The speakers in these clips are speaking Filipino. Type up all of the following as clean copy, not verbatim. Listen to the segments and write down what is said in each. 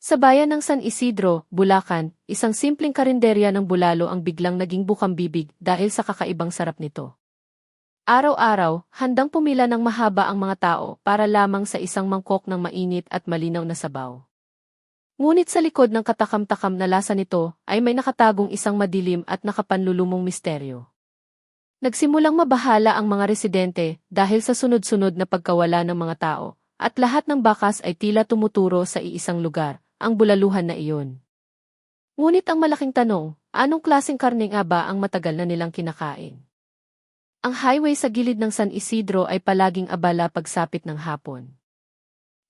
Sa bayan ng San Isidro, Bulacan, isang simpleng karinderya ng bulalo ang biglang naging bukang-bibig dahil sa kakaibang sarap nito. Araw-araw, handang pumila ng mahaba ang mga tao para lamang sa isang mangkok ng mainit at malinaw na sabaw. Ngunit sa likod ng katakam-takam na lasa nito ay may nakatagong isang madilim at nakapanlulumong misteryo. Nagsimulang mabahala ang mga residente dahil sa sunod-sunod na pagkawala ng mga tao, at lahat ng bakas ay tila tumuturo sa iisang lugar, ang bulaluhan na iyon. Ngunit ang malaking tanong, anong klaseng karne nga ba ang matagal na nilang kinakain? Ang highway sa gilid ng San Isidro ay palaging abala pagsapit ng hapon.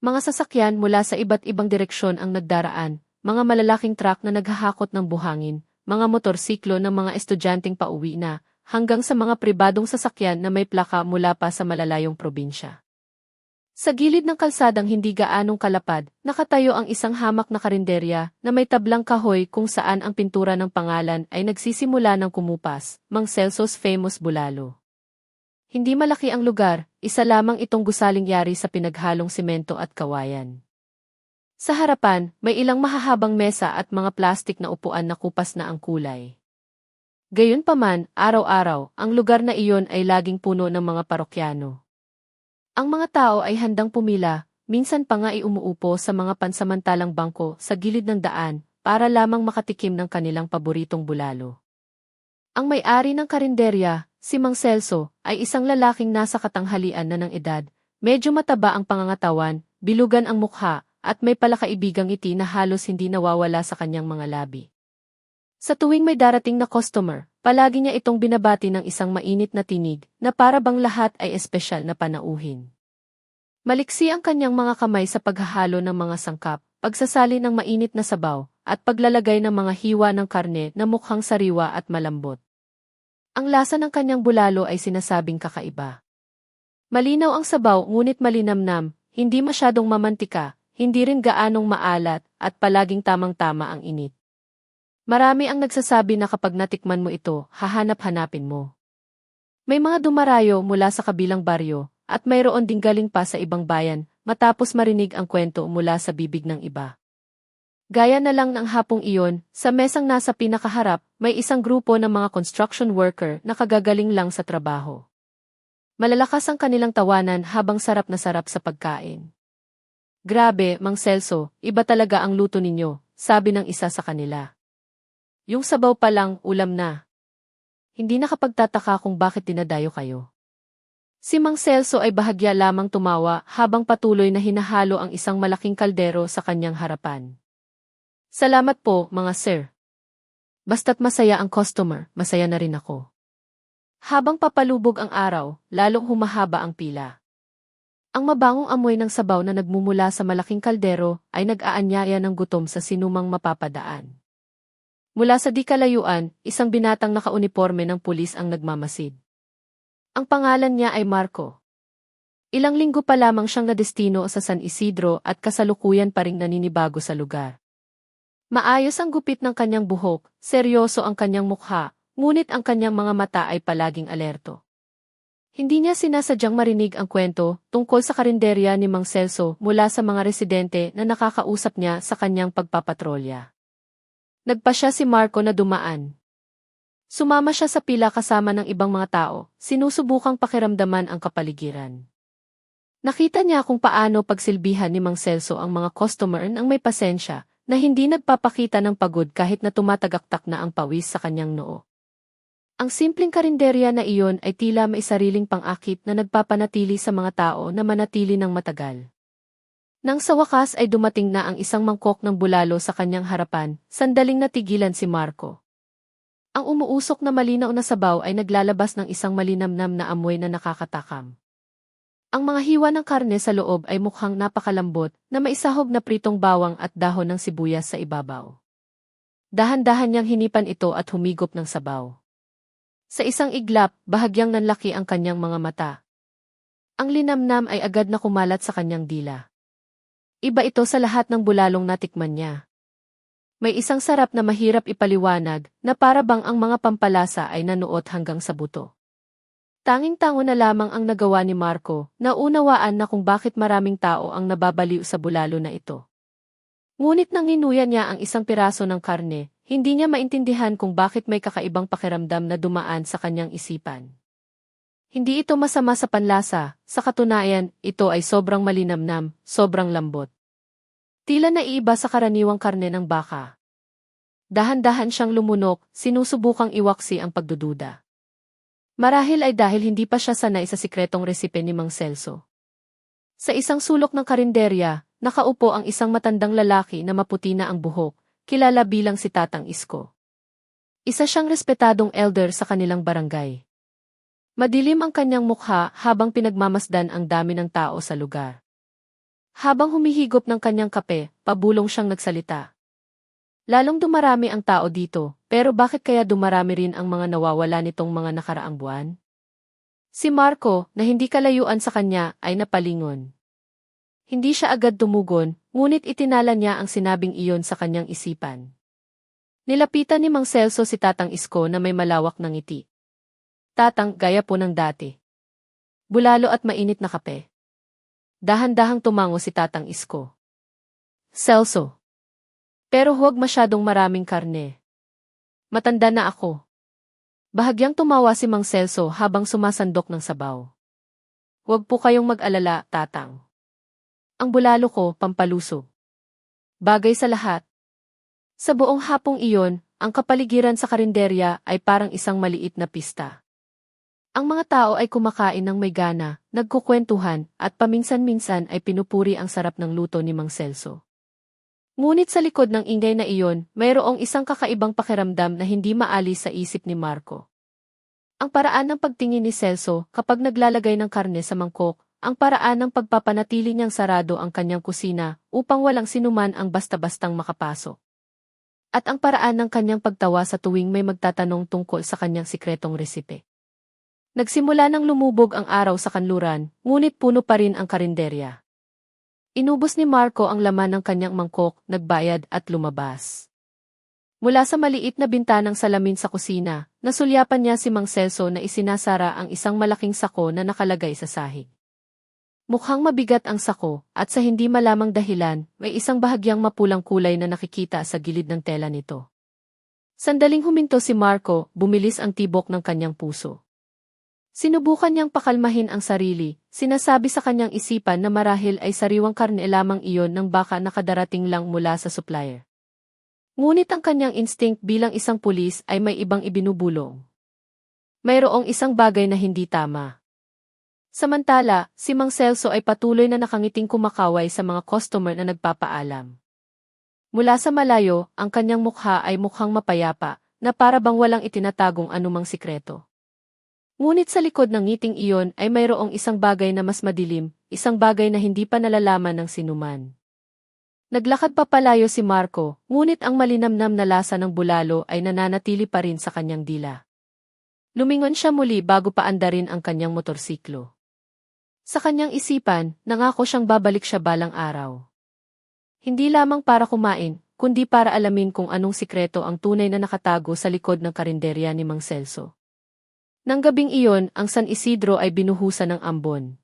Mga sasakyan mula sa iba't ibang direksyon ang nagdaraan, mga malalaking truck na naghahakot ng buhangin, mga motorsiklo ng mga estudyanteng pauwi na, hanggang sa mga pribadong sasakyan na may plaka mula pa sa malalayong probinsya. Sa gilid ng kalsadang hindi gaanong kalapad, nakatayo ang isang hamak na karinderya na may tablang kahoy kung saan ang pintura ng pangalan ay nagsisimula ng kumupas, Mang Celso's Famous Bulalo. Hindi malaki ang lugar, isa lamang itong gusaling yari sa pinaghalong simento at kawayan. Sa harapan, may ilang mahahabang mesa at mga plastik na upuan na kupas na ang kulay. Gayunpaman, araw-araw, ang lugar na iyon ay laging puno ng mga parokyano. Ang mga tao ay handang pumila, minsan pa nga ay umuupo sa mga pansamantalang bangko sa gilid ng daan para lamang makatikim ng kanilang paboritong bulalo. Ang may-ari ng karinderya, si Mang Celso, ay isang lalaking nasa katanghalian na ng edad, medyo mataba ang pangangatawan, bilugan ang mukha, at may palakaibigang ngiti na halos hindi nawawala sa kanyang mga labi. Sa tuwing may darating na customer, palagi niya itong binabati ng isang mainit na tinig na para bang lahat ay espesyal na panauhin. Maliksi ang kanyang mga kamay sa paghahalo ng mga sangkap, pagsasali ng mainit na sabaw, at paglalagay ng mga hiwa ng karne na mukhang sariwa at malambot. Ang lasa ng kanyang bulalo ay sinasabing kakaiba. Malinaw ang sabaw ngunit malinamnam, hindi masyadong mamantika, hindi rin gaanong maalat, at palaging tamang-tama ang init. Marami ang nagsasabi na kapag natikman mo ito, hahanap-hanapin mo. May mga dumarayo mula sa kabilang baryo, at mayroon ding galing pa sa ibang bayan, matapos marinig ang kwento mula sa bibig ng iba. Gaya na lang ng hapong iyon, sa mesang nasa pinakaharap, may isang grupo ng mga construction worker na kagagaling lang sa trabaho. Malalakas ang kanilang tawanan habang sarap na sarap sa pagkain. "Grabe, Mang Celso, iba talaga ang luto ninyo," sabi ng isa sa kanila. "Yung sabaw pa lang, ulam na. Hindi nakapagtataka kung bakit dinadayo kayo." Si Mang Celso ay bahagya lamang tumawa habang patuloy na hinahalo ang isang malaking kaldero sa kanyang harapan. "Salamat po, mga sir. Basta't masaya ang customer, masaya na rin ako." Habang papalubog ang araw, lalong humahaba ang pila. Ang mabangong amoy ng sabaw na nagmumula sa malaking kaldero ay nag-aanyaya ng gutom sa sinumang mapapadaan. Mula sa di kalayuan, isang binatang nakauniporme ng pulis ang nagmamasid. Ang pangalan niya ay Marco. Ilang linggo pa lamang siyang nadestino sa San Isidro at kasalukuyan pa ring naninibago sa lugar. Maayos ang gupit ng kanyang buhok, seryoso ang kanyang mukha, ngunit ang kanyang mga mata ay palaging alerto. Hindi niya sinasadyang marinig ang kwento tungkol sa karinderya ni Mang Celso mula sa mga residente na nakakausap niya sa kanyang pagpapatrolya. Nagpa siya si Marco na dumaan. Sumama siya sa pila kasama ng ibang mga tao, sinusubukang pakiramdaman ang kapaligiran. Nakita niya kung paano pagsilbihan ni Mang Celso ang mga customer ng may pasensya, na hindi nagpapakita ng pagod kahit na tumatagaktak na ang pawis sa kanyang noo. Ang simpleng karinderya na iyon ay tila may sariling pang-akit na nagpapanatili sa mga tao na manatili ng matagal. Nang sa wakas ay dumating na ang isang mangkok ng bulalo sa kanyang harapan, sandaling natigilan si Marco. Ang umuusok na malinaw na sabaw ay naglalabas ng isang malinamnam na amoy na nakakatakam. Ang mga hiwa ng karne sa loob ay mukhang napakalambot na maisahog na pritong bawang at dahon ng sibuyas sa ibabaw. Dahan-dahan niyang hinipan ito at humigop ng sabaw. Sa isang iglap, bahagyang nanlaki ang kanyang mga mata. Ang linamnam ay agad na kumalat sa kanyang dila. Iba ito sa lahat ng bulalong natikman niya. May isang sarap na mahirap ipaliwanag na para bang ang mga pampalasa ay nanuot hanggang sa buto. Tanging-tango na lamang ang nagawa ni Marco, naunawaan na kung bakit maraming tao ang nababaliw sa bulalo na ito. Ngunit nang inuya niya ang isang piraso ng karne, hindi niya maintindihan kung bakit may kakaibang pakiramdam na dumaan sa kanyang isipan. Hindi ito masama sa panlasa, sa katunayan, ito ay sobrang malinamnam, sobrang lambot. Tila naiiba sa karaniwang karne ng baka. Dahan-dahan siyang lumunok, sinusubukang iwaksi ang pagdududa. Marahil ay dahil hindi pa siya sanay sa sikretong resipe ni Mang Celso. Sa isang sulok ng karinderya, nakaupo ang isang matandang lalaki na maputi na ang buhok, kilala bilang si Tatang Isko. Isa siyang respetadong elder sa kanilang barangay. Madilim ang kanyang mukha habang pinagmamasdan ang dami ng tao sa lugar. Habang humihigop ng kanyang kape, pabulong siyang nagsalita. Lalong dumarami ang tao dito, pero bakit kaya dumarami rin ang mga nawawala nitong mga nakaraang buwan? Si Marco, na hindi kalayuan sa kanya, ay napalingon. Hindi siya agad tumugon, ngunit itinala niya ang sinabing iyon sa kanyang isipan. Nilapitan ni Mang Celso si Tatang Isko na may malawak na ngiti. Tatang, gaya po ng dati. Bulalo at mainit na kape. Dahan-dahang tumango si Tatang Isko. Celso. Pero huwag masyadong maraming karne. Matanda na ako. Bahagyang tumawa si Mang Celso habang sumasandok ng sabaw. Huwag po kayong mag-alala, Tatang. Ang bulalo ko, pampalusog. Bagay sa lahat. Sa buong hapong iyon, ang kapaligiran sa karinderya ay parang isang maliit na pista. Ang mga tao ay kumakain ng may gana, nagkukwentuhan, at paminsan-minsan ay pinupuri ang sarap ng luto ni Mang Celso. Ngunit sa likod ng ingay na iyon, mayroong isang kakaibang pakiramdam na hindi maalis sa isip ni Marco. Ang paraan ng pagtingin ni Celso kapag naglalagay ng karne sa mangkok, ang paraan ng pagpapanatili niyang sarado ang kanyang kusina upang walang sinuman ang basta-bastang makapasok. At ang paraan ng kanyang pagtawa sa tuwing may magtatanong tungkol sa kanyang sikretong resipe. Nagsimula nang lumubog ang araw sa kanluran, ngunit puno pa rin ang karinderya. Inubos ni Marco ang laman ng kanyang mangkok, nagbayad at lumabas. Mula sa maliit na bintanang salamin sa kusina, nasulyapan niya si Mang Celso na isinasara ang isang malaking sako na nakalagay sa sahig. Mukhang mabigat ang sako, at sa hindi malamang dahilan, may isang bahagyang mapulang kulay na nakikita sa gilid ng tela nito. Sandaling huminto si Marco, bumilis ang tibok ng kanyang puso. Sinubukan niyang pakalmahin ang sarili, sinasabi sa kanyang isipan na marahil ay sariwang karne lamang iyon ng baka nakadarating lang mula sa supplier. Ngunit ang kanyang instinct bilang isang pulis ay may ibang ibinubulong. Mayroong isang bagay na hindi tama. Samantala, si Mang Celso ay patuloy na nakangiting kumakaway sa mga customer na nagpapaalam. Mula sa malayo, ang kanyang mukha ay mukhang mapayapa, na para bang walang itinatagong anumang sikreto. Ngunit sa likod ng ngiting iyon ay mayroong isang bagay na mas madilim, isang bagay na hindi pa nalalaman ng sinuman. Naglakad papalayo si Marco, ngunit ang malinamnam na lasa ng bulalo ay nananatili pa rin sa kanyang dila. Lumingon siya muli bago pa andarin ang kanyang motorsiklo. Sa kanyang isipan, nangako siyang babalik siya balang araw. Hindi lamang para kumain, kundi para alamin kung anong sikreto ang tunay na nakatago sa likod ng karinderya ni Mang Celso. Nang gabing iyon, ang San Isidro ay binuhusan ng ambon.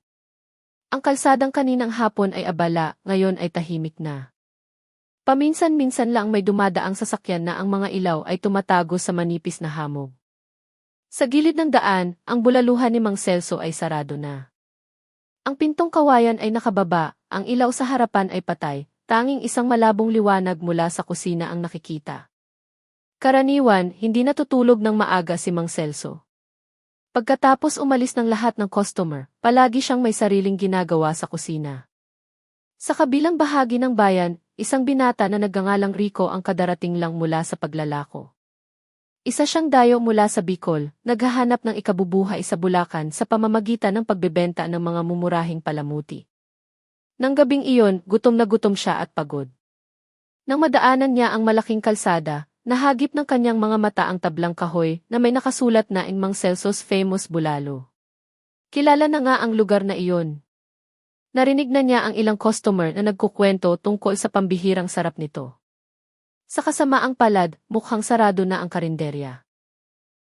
Ang kalsadang kaninang hapon ay abala, ngayon ay tahimik na. Paminsan-minsan lang may dumadaang sasakyan na ang mga ilaw ay tumatago sa manipis na hamog. Sa gilid ng daan, ang bulaluhan ni Mang Celso ay sarado na. Ang pintong kawayan ay nakababa, ang ilaw sa harapan ay patay, tanging isang malabong liwanag mula sa kusina ang nakikita. Karaniwan, hindi natutulog ng maaga si Mang Celso. Pagkatapos umalis ng lahat ng customer, palagi siyang may sariling ginagawa sa kusina. Sa kabilang bahagi ng bayan, isang binata na nagngangalang Rico ang kadarating lang mula sa paglalako. Isa siyang dayo mula sa Bicol, naghahanap ng ikabubuhay sa Bulacan sa pamamagitan ng pagbebenta ng mga mumurahing palamuti. Nang gabing iyon, gutom na gutom siya at pagod. Nang madaanan niya ang malaking kalsada, nahagip ng kanyang mga mata ang tablang kahoy na may nakasulat na in Mang Celso's famous bulalo. Kilala na nga ang lugar na iyon. Narinig na niya ang ilang customer na nagkukwento tungkol sa pambihirang sarap nito. Sa kasamaang palad, mukhang sarado na ang karinderya.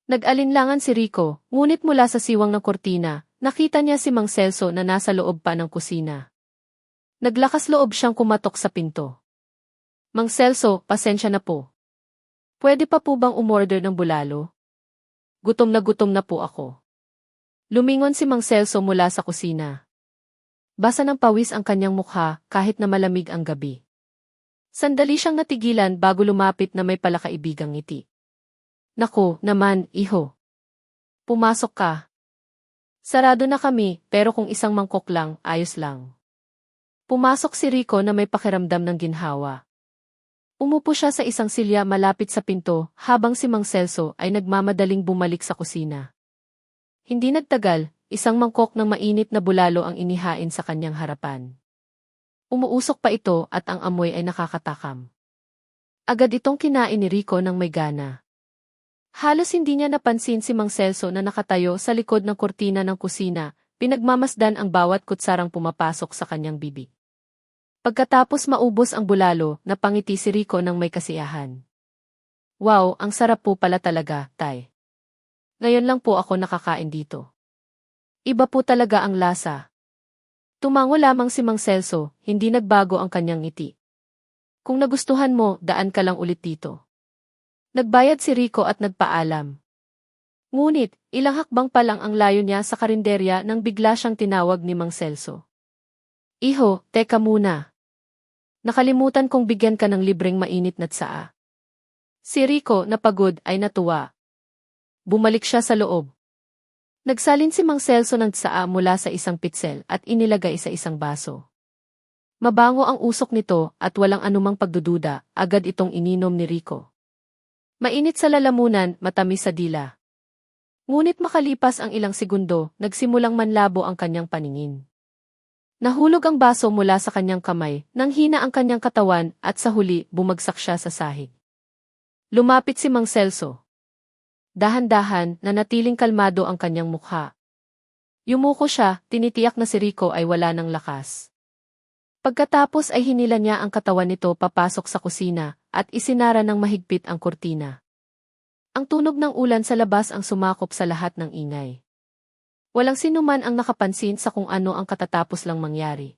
Nag-alinlangan si Rico, ngunit mula sa siwang ng kortina, nakita niya si Mang Celso na nasa loob pa ng kusina. Naglakas loob siyang kumatok sa pinto. Mang Celso, pasensya na po. Pwede pa po bang umorder ng bulalo? Gutom na po ako. Lumingon si Mang Celso mula sa kusina. Basa ng pawis ang kanyang mukha kahit na malamig ang gabi. Sandali siyang natigilan bago lumapit na may palakaibigang ngiti. Naku, naman, iho. Pumasok ka. Sarado na kami, pero kung isang mangkok lang, ayos lang. Pumasok si Rico na may pakiramdam ng ginhawa. Umupo siya sa isang silya malapit sa pinto habang si Mang Celso ay nagmamadaling bumalik sa kusina. Hindi nagtagal, isang mangkok ng mainit na bulalo ang inihain sa kanyang harapan. Umuusok pa ito at ang amoy ay nakakatakam. Agad itong kinain ni Rico ng may gana. Halos hindi niya napansin si Mang Celso na nakatayo sa likod ng kurtina ng kusina, pinagmamasdan ang bawat kutsarang pumapasok sa kanyang bibig. Pagkatapos maubos ang bulalo, napangiti si Rico ng may kasiyahan. Wow, ang sarap po pala talaga, tay. Ngayon lang po ako nakakain dito. Iba po talaga ang lasa. Tumango lamang si Mang Celso, hindi nagbago ang kanyang ngiti. Kung nagustuhan mo, daan ka lang ulit dito. Nagbayad si Rico at nagpaalam. Ngunit, ilang hakbang pa lang ang layo niya sa karinderya nang bigla siyang tinawag ni Mang Celso. Iho, teka muna. Nakalimutan kong bigyan ka ng libreng mainit na tsaa. Si Rico, na pagod, ay natuwa. Bumalik siya sa loob. Nagsalin si Mang Celso ng tsaa mula sa isang pitsel at inilagay sa isang baso. Mabango ang usok nito at walang anumang pagdududa, agad itong ininom ni Rico. Mainit sa lalamunan, matamis sa dila. Ngunit makalipas ang ilang segundo, nagsimulang manlabo ang kanyang paningin. Nahulog ang baso mula sa kanyang kamay, nang hina ang kanyang katawan at sa huli bumagsak siya sa sahig. Lumapit si Mang Celso. Dahan-dahan, nanatiling kalmado ang kanyang mukha. Yumuko siya, tinitiyak na si Rico ay wala ng lakas. Pagkatapos ay hinila niya ang katawan nito papasok sa kusina at isinara ng mahigpit ang kurtina. Ang tunog ng ulan sa labas ang sumakop sa lahat ng ingay. Walang sinuman ang nakapansin sa kung ano ang katatapos lang mangyari.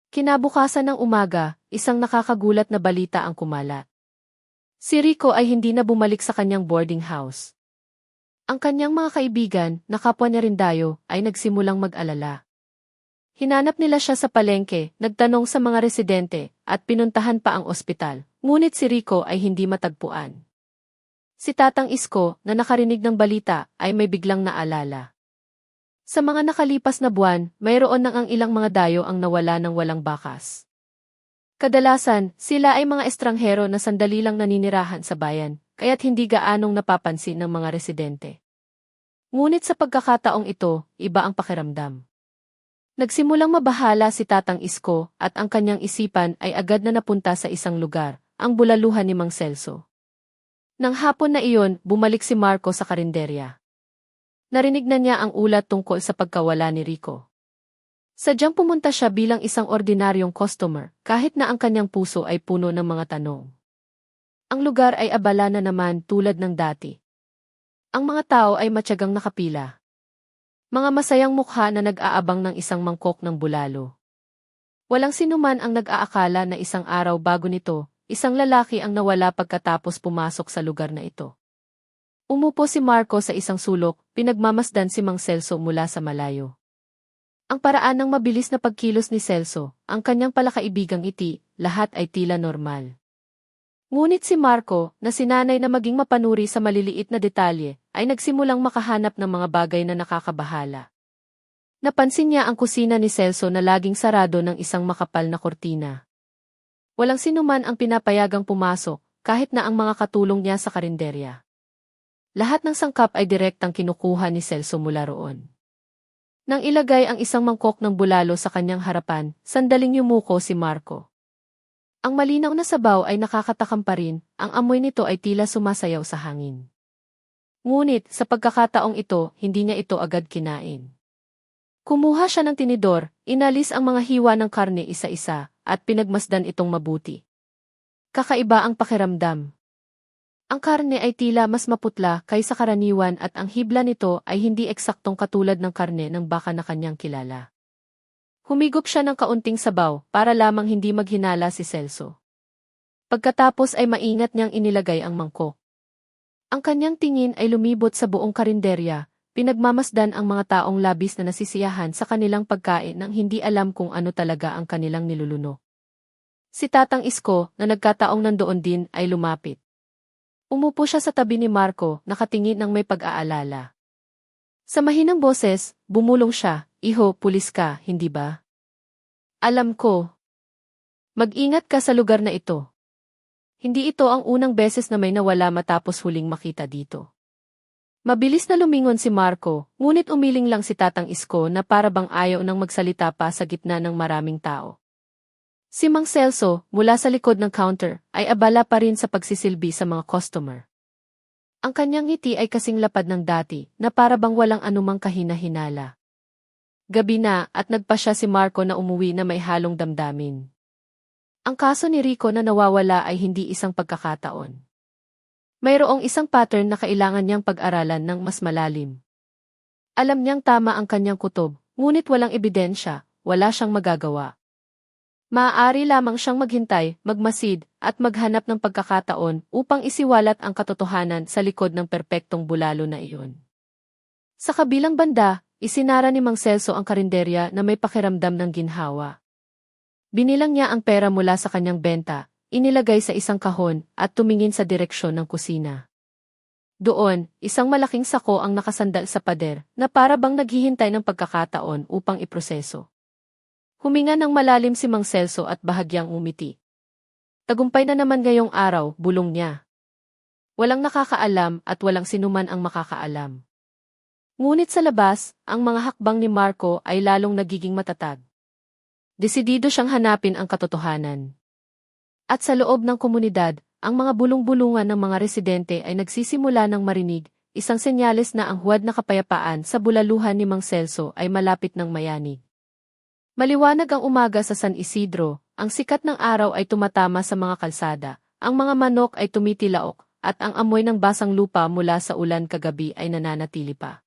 Kinabukasan ng umaga, isang nakakagulat na balita ang kumalat. Si Rico ay hindi na bumalik sa kanyang boarding house. Ang kanyang mga kaibigan, na kapwa niya rin dayo, ay nagsimulang mag-alala. Hinanap nila siya sa palengke, nagtanong sa mga residente, at pinuntahan pa ang ospital, ngunit si Rico ay hindi matagpuan. Si Tatang Isko, na nakarinig ng balita, ay may biglang naalala. Sa mga nakalipas na buwan, mayroon nang ang ilang mga dayo ang nawala ng walang bakas. Kadalasan, sila ay mga estranghero na sandali lang naninirahan sa bayan, kaya't hindi gaanong napapansin ng mga residente. Ngunit sa pagkakataong ito, iba ang pakiramdam. Nagsimulang mabahala si Tatang Isko at ang kanyang isipan ay agad na napunta sa isang lugar, ang bulaluhan ni Mang Celso. Nang hapon na iyon, bumalik si Marco sa karinderya. Narinig na niya ang ulat tungkol sa pagkawala ni Rico. Sadyang pumunta siya bilang isang ordinaryong customer, kahit na ang kanyang puso ay puno ng mga tanong. Ang lugar ay abala na naman tulad ng dati. Ang mga tao ay matyagang nakapila. Mga masayang mukha na nag-aabang ng isang mangkok ng bulalo. Walang sinuman ang nag-aakala na isang araw bago nito, isang lalaki ang nawala pagkatapos pumasok sa lugar na ito. Umupo si Marco sa isang sulok, pinagmamasdan si Mang Celso mula sa malayo. Ang paraan ng mabilis na pagkilos ni Celso, ang kanyang palakaibigang ngiti, lahat ay tila normal. Ngunit si Marco, na sinanay na maging mapanuri sa maliliit na detalye, ay nagsimulang makahanap ng mga bagay na nakakabahala. Napansin niya ang kusina ni Celso na laging sarado ng isang makapal na kortina. Walang sinuman ang pinapayagang pumasok, kahit na ang mga katulong niya sa karinderya. Lahat ng sangkap ay direktang kinukuha ni Celso mula roon. Nang ilagay ang isang mangkok ng bulalo sa kanyang harapan, sandaling yumuko si Marco. Ang malinaw na sabaw ay nakakatakam pa rin, ang amoy nito ay tila sumasayaw sa hangin. Ngunit, sa pagkakataong ito, hindi niya ito agad kinain. Kumuha siya ng tinidor, inalis ang mga hiwa ng karne isa-isa, at pinagmasdan itong mabuti. Kakaiba ang pakiramdam. Ang karne ay tila mas maputla kaysa karaniwan at ang hibla nito ay hindi eksaktong katulad ng karne ng baka na kanyang kilala. Humigop siya ng kaunting sabaw para lamang hindi maghinala si Celso. Pagkatapos ay maingat niyang inilagay ang mangkok. Ang kanyang tingin ay lumibot sa buong karinderya, pinagmamasdan ang mga taong labis na nasisiyahan sa kanilang pagkain nang hindi alam kung ano talaga ang kanilang niluluno. Si Tatang Isko, na nagkataong nandoon din, ay lumapit. Umupo siya sa tabi ni Marco, nakatingin ng may pag-aalala. Sa mahinang boses, bumulong siya, "Iho, pulis ka, hindi ba?" "Alam ko. Mag-ingat ka sa lugar na ito. Hindi ito ang unang beses na may nawala matapos huling makita dito." Mabilis na lumingon si Marco, ngunit umiling lang si Tatang Isko na para bang ayaw nang magsalita pa sa gitna ng maraming tao. Si Mang Celso, mula sa likod ng counter, ay abala pa rin sa pagsisilbi sa mga customer. Ang kanyang ngiti ay kasing lapad ng dati, na para bang walang anumang kahina-hinala. Gabi na at nagpa siya si Marco na umuwi na may halong damdamin. Ang kaso ni Rico na nawawala ay hindi isang pagkakataon. Mayroong isang pattern na kailangan niyang pag-aralan ng mas malalim. Alam niyang tama ang kanyang kutob, ngunit walang ebidensya, wala siyang magagawa. Maaari lamang siyang maghintay, magmasid, at maghanap ng pagkakataon upang isiwalat ang katotohanan sa likod ng perpektong bulalo na iyon. Sa kabilang banda, isinara ni Mang Celso ang karinderya na may pakiramdam ng ginhawa. Binilang niya ang pera mula sa kanyang benta, inilagay sa isang kahon, at tumingin sa direksyon ng kusina. Doon, isang malaking sako ang nakasandal sa pader, na para bang naghihintay ng pagkakataon upang iproseso. Huminga ng malalim si Mang Celso at bahagyang umiti. Tagumpay na naman ngayong araw, bulong niya. Walang nakakaalam at walang sinuman ang makakaalam. Ngunit sa labas, ang mga hakbang ni Marco ay lalong nagiging matatag. Desidido siyang hanapin ang katotohanan. At sa loob ng komunidad, ang mga bulong-bulungan ng mga residente ay nagsisimula ng marinig, isang senyales na ang huwad na kapayapaan sa bulaluhan ni Mang Celso ay malapit ng mayanig. Maliwanag ang umaga sa San Isidro, ang sikat ng araw ay tumatama sa mga kalsada, ang mga manok ay tumitilaok, at ang amoy ng basang lupa mula sa ulan kagabi ay nananatili pa.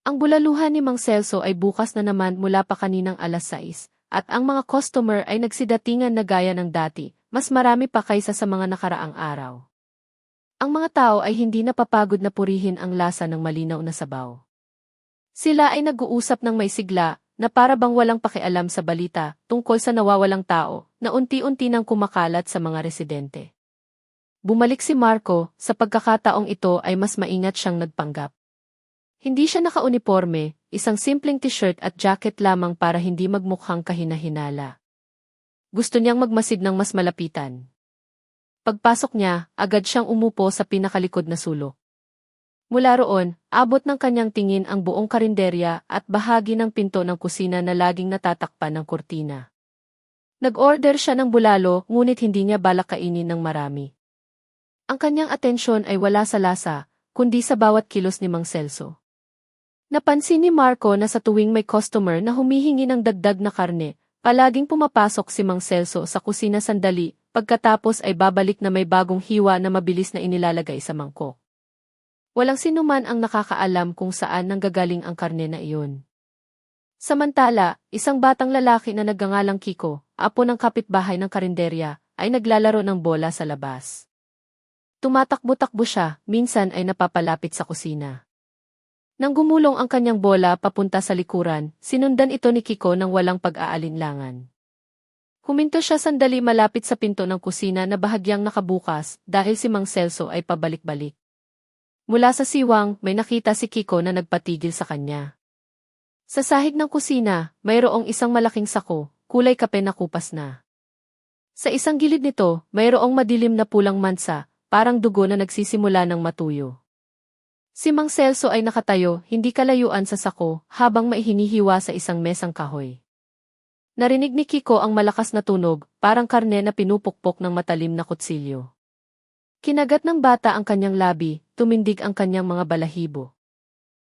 Ang bulaluhan ni Mang Celso ay bukas na naman mula pa kaninang alas 6, at ang mga customer ay nagsidatingan na gaya ng dati, mas marami pa kaysa sa mga nakaraang araw. Ang mga tao ay hindi napapagod na purihin ang lasa ng malinaw na sabaw. Sila ay nag-uusap ng may sigla, na para bang walang pakialam sa balita tungkol sa nawawalang tao, na unti-unti nang kumakalat sa mga residente. Bumalik si Marco, sa pagkakataong ito ay mas maingat siyang nagpanggap. Hindi siya naka-uniforme, isang simpleng t-shirt at jacket lamang para hindi magmukhang kahina-hinala. Gusto niyang magmasid ng mas malapitan. Pagpasok niya, agad siyang umupo sa pinakalikod na sulok. Mula roon, abot ng kanyang tingin ang buong karinderya at bahagi ng pinto ng kusina na laging natatakpan ng kurtina. Nag-order siya ng bulalo ngunit hindi niya balak kainin ng marami. Ang kanyang atensyon ay wala sa lasa, kundi sa bawat kilos ni Mang Celso. Napansin ni Marco na sa tuwing may customer na humihingi ng dagdag na karne, palaging pumapasok si Mang Celso sa kusina sandali, pagkatapos ay babalik na may bagong hiwa na mabilis na inilalagay sa mangkok. Walang sinuman ang nakakaalam kung saan nanggagaling ang karne na iyon. Samantala, isang batang lalaki na nagngangalang Kiko, apo ng kapitbahay ng karinderya, ay naglalaro ng bola sa labas. Tumatakbo-takbo siya, minsan ay napapalapit sa kusina. Nang gumulong ang kanyang bola papunta sa likuran, sinundan ito ni Kiko ng walang pag-aalinlangan. Huminto siya sandali malapit sa pinto ng kusina na bahagyang nakabukas dahil si Mang Celso ay pabalik-balik. Mula sa siwang, may nakita si Kiko na nagpatigil sa kanya. Sa sahig ng kusina, mayroong isang malaking sako, kulay kape na kupas na. Sa isang gilid nito, mayroong madilim na pulang mansa, parang dugo na nagsisimula ng matuyo. Si Mang Celso ay nakatayo, hindi kalayuan sa sako, habang maihinihiwa sa isang mesang kahoy. Narinig ni Kiko ang malakas na tunog, parang karne na pinupukpok ng matalim na kutsilyo. Kinagat ng bata ang kanyang labi, tumindig ang kanyang mga balahibo.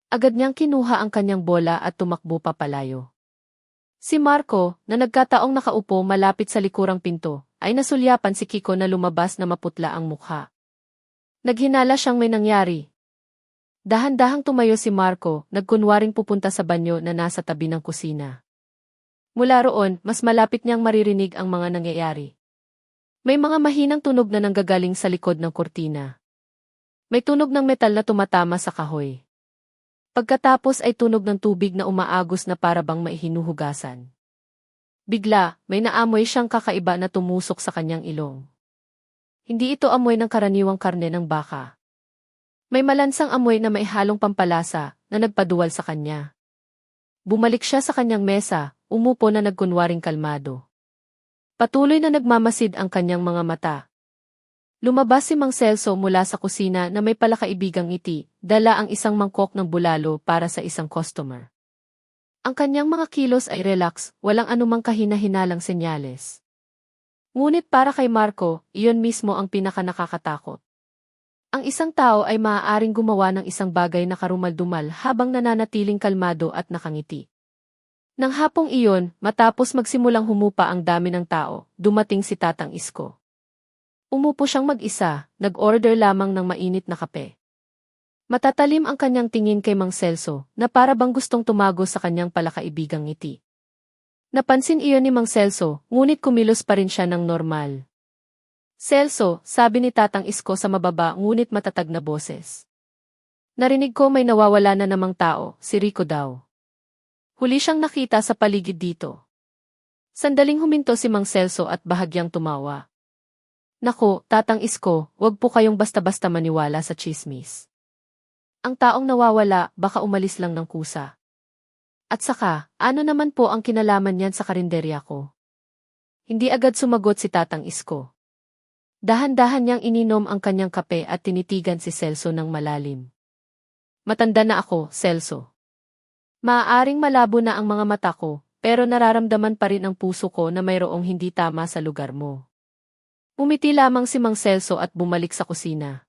Agad niyang kinuha ang kanyang bola at tumakbo papalayo. Si Marco, na nagkataong nakaupo malapit sa likurang pinto, ay nasulyapan si Kiko na lumabas na maputla ang mukha. Naghinala siyang may nangyari. Dahan-dahang tumayo si Marco, nagkunwaring pupunta sa banyo na nasa tabi ng kusina. Mula roon, mas malapit niyang maririnig ang mga nangyayari. May mga mahinang tunog na nanggagaling sa likod ng kurtina. May tunog ng metal na tumatama sa kahoy. Pagkatapos ay tunog ng tubig na umaagos na para bang maihinuhugasan. Bigla, may naamoy siyang kakaiba na tumusok sa kanyang ilong. Hindi ito amoy ng karaniwang karne ng baka. May malansang amoy na may halong pampalasa na nagpaduwal sa kanya. Bumalik siya sa kanyang mesa, umupo na nagkunwaring kalmado. Patuloy na nagmamasid ang kanyang mga mata. Lumabas si Mang Celso mula sa kusina na may palakaibigang ngiti, dala ang isang mangkok ng bulalo para sa isang customer. Ang kanyang mga kilos ay relax, walang anumang kahina-hinalang senyales. Ngunit para kay Marco, iyon mismo ang pinaka-nakakatakot. Ang isang tao ay maaaring gumawa ng isang bagay na karumal-dumal habang nananatiling kalmado at nakangiti. Nang hapong iyon, matapos magsimulang humupa ang dami ng tao, dumating si Tatang Isko. Umupo siyang mag-isa, nag-order lamang ng mainit na kape. Matatalim ang kanyang tingin kay Mang Celso, na para bang gustong tumago sa kanyang palakaibigang ngiti. Napansin iyon ni Mang Celso, ngunit kumilos pa rin siya ng normal. "Celso," sabi ni Tatang Isko sa mababa ngunit matatag na boses. "Narinig ko may nawawala na namang tao, si Rico daw. Huli siyang nakita sa paligid dito." Sandaling huminto si Mang Celso at bahagyang tumawa. "Naku, Tatang Isko, wag po kayong basta-basta maniwala sa tsismis. Ang taong nawawala, baka umalis lang ng kusa. At saka, ano naman po ang kinalaman niyan sa karinderya ko?" Hindi agad sumagot si Tatang Isko. Dahan-dahan niyang ininom ang kanyang kape at tinitigan si Celso ng malalim. "Matanda na ako, Celso. Maaaring malabo na ang mga mata ko, pero nararamdaman pa rin ang puso ko na mayroong hindi tama sa lugar mo." Umiti lamang si Mang Celso at bumalik sa kusina.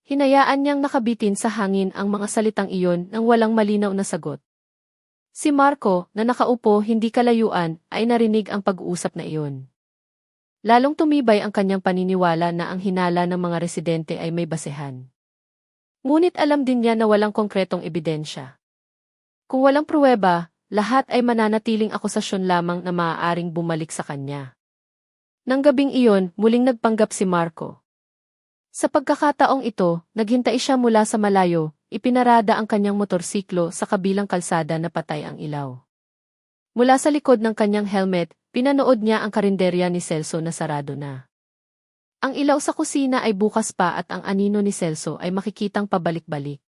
Hinayaan niyang nakabitin sa hangin ang mga salitang iyon nang walang malinaw na sagot. Si Marco, na nakaupo hindi kalayuan, ay narinig ang pag-uusap na iyon. Lalong tumibay ang kanyang paniniwala na ang hinala ng mga residente ay may basehan. Ngunit alam din niya na walang konkretong ebidensya. Kung walang pruweba, lahat ay mananatiling akusasyon lamang na maaaring bumalik sa kanya. Nang gabing iyon, muling nagpanggap si Marco. Sa pagkakataong ito, naghintay siya mula sa malayo, ipinarada ang kanyang motorsiklo sa kabilang kalsada na patay ang ilaw. Mula sa likod ng kanyang helmet, pinanood niya ang karinderya ni Celso na sarado na. Ang ilaw sa kusina ay bukas pa at ang anino ni Celso ay makikitang pabalik-balik.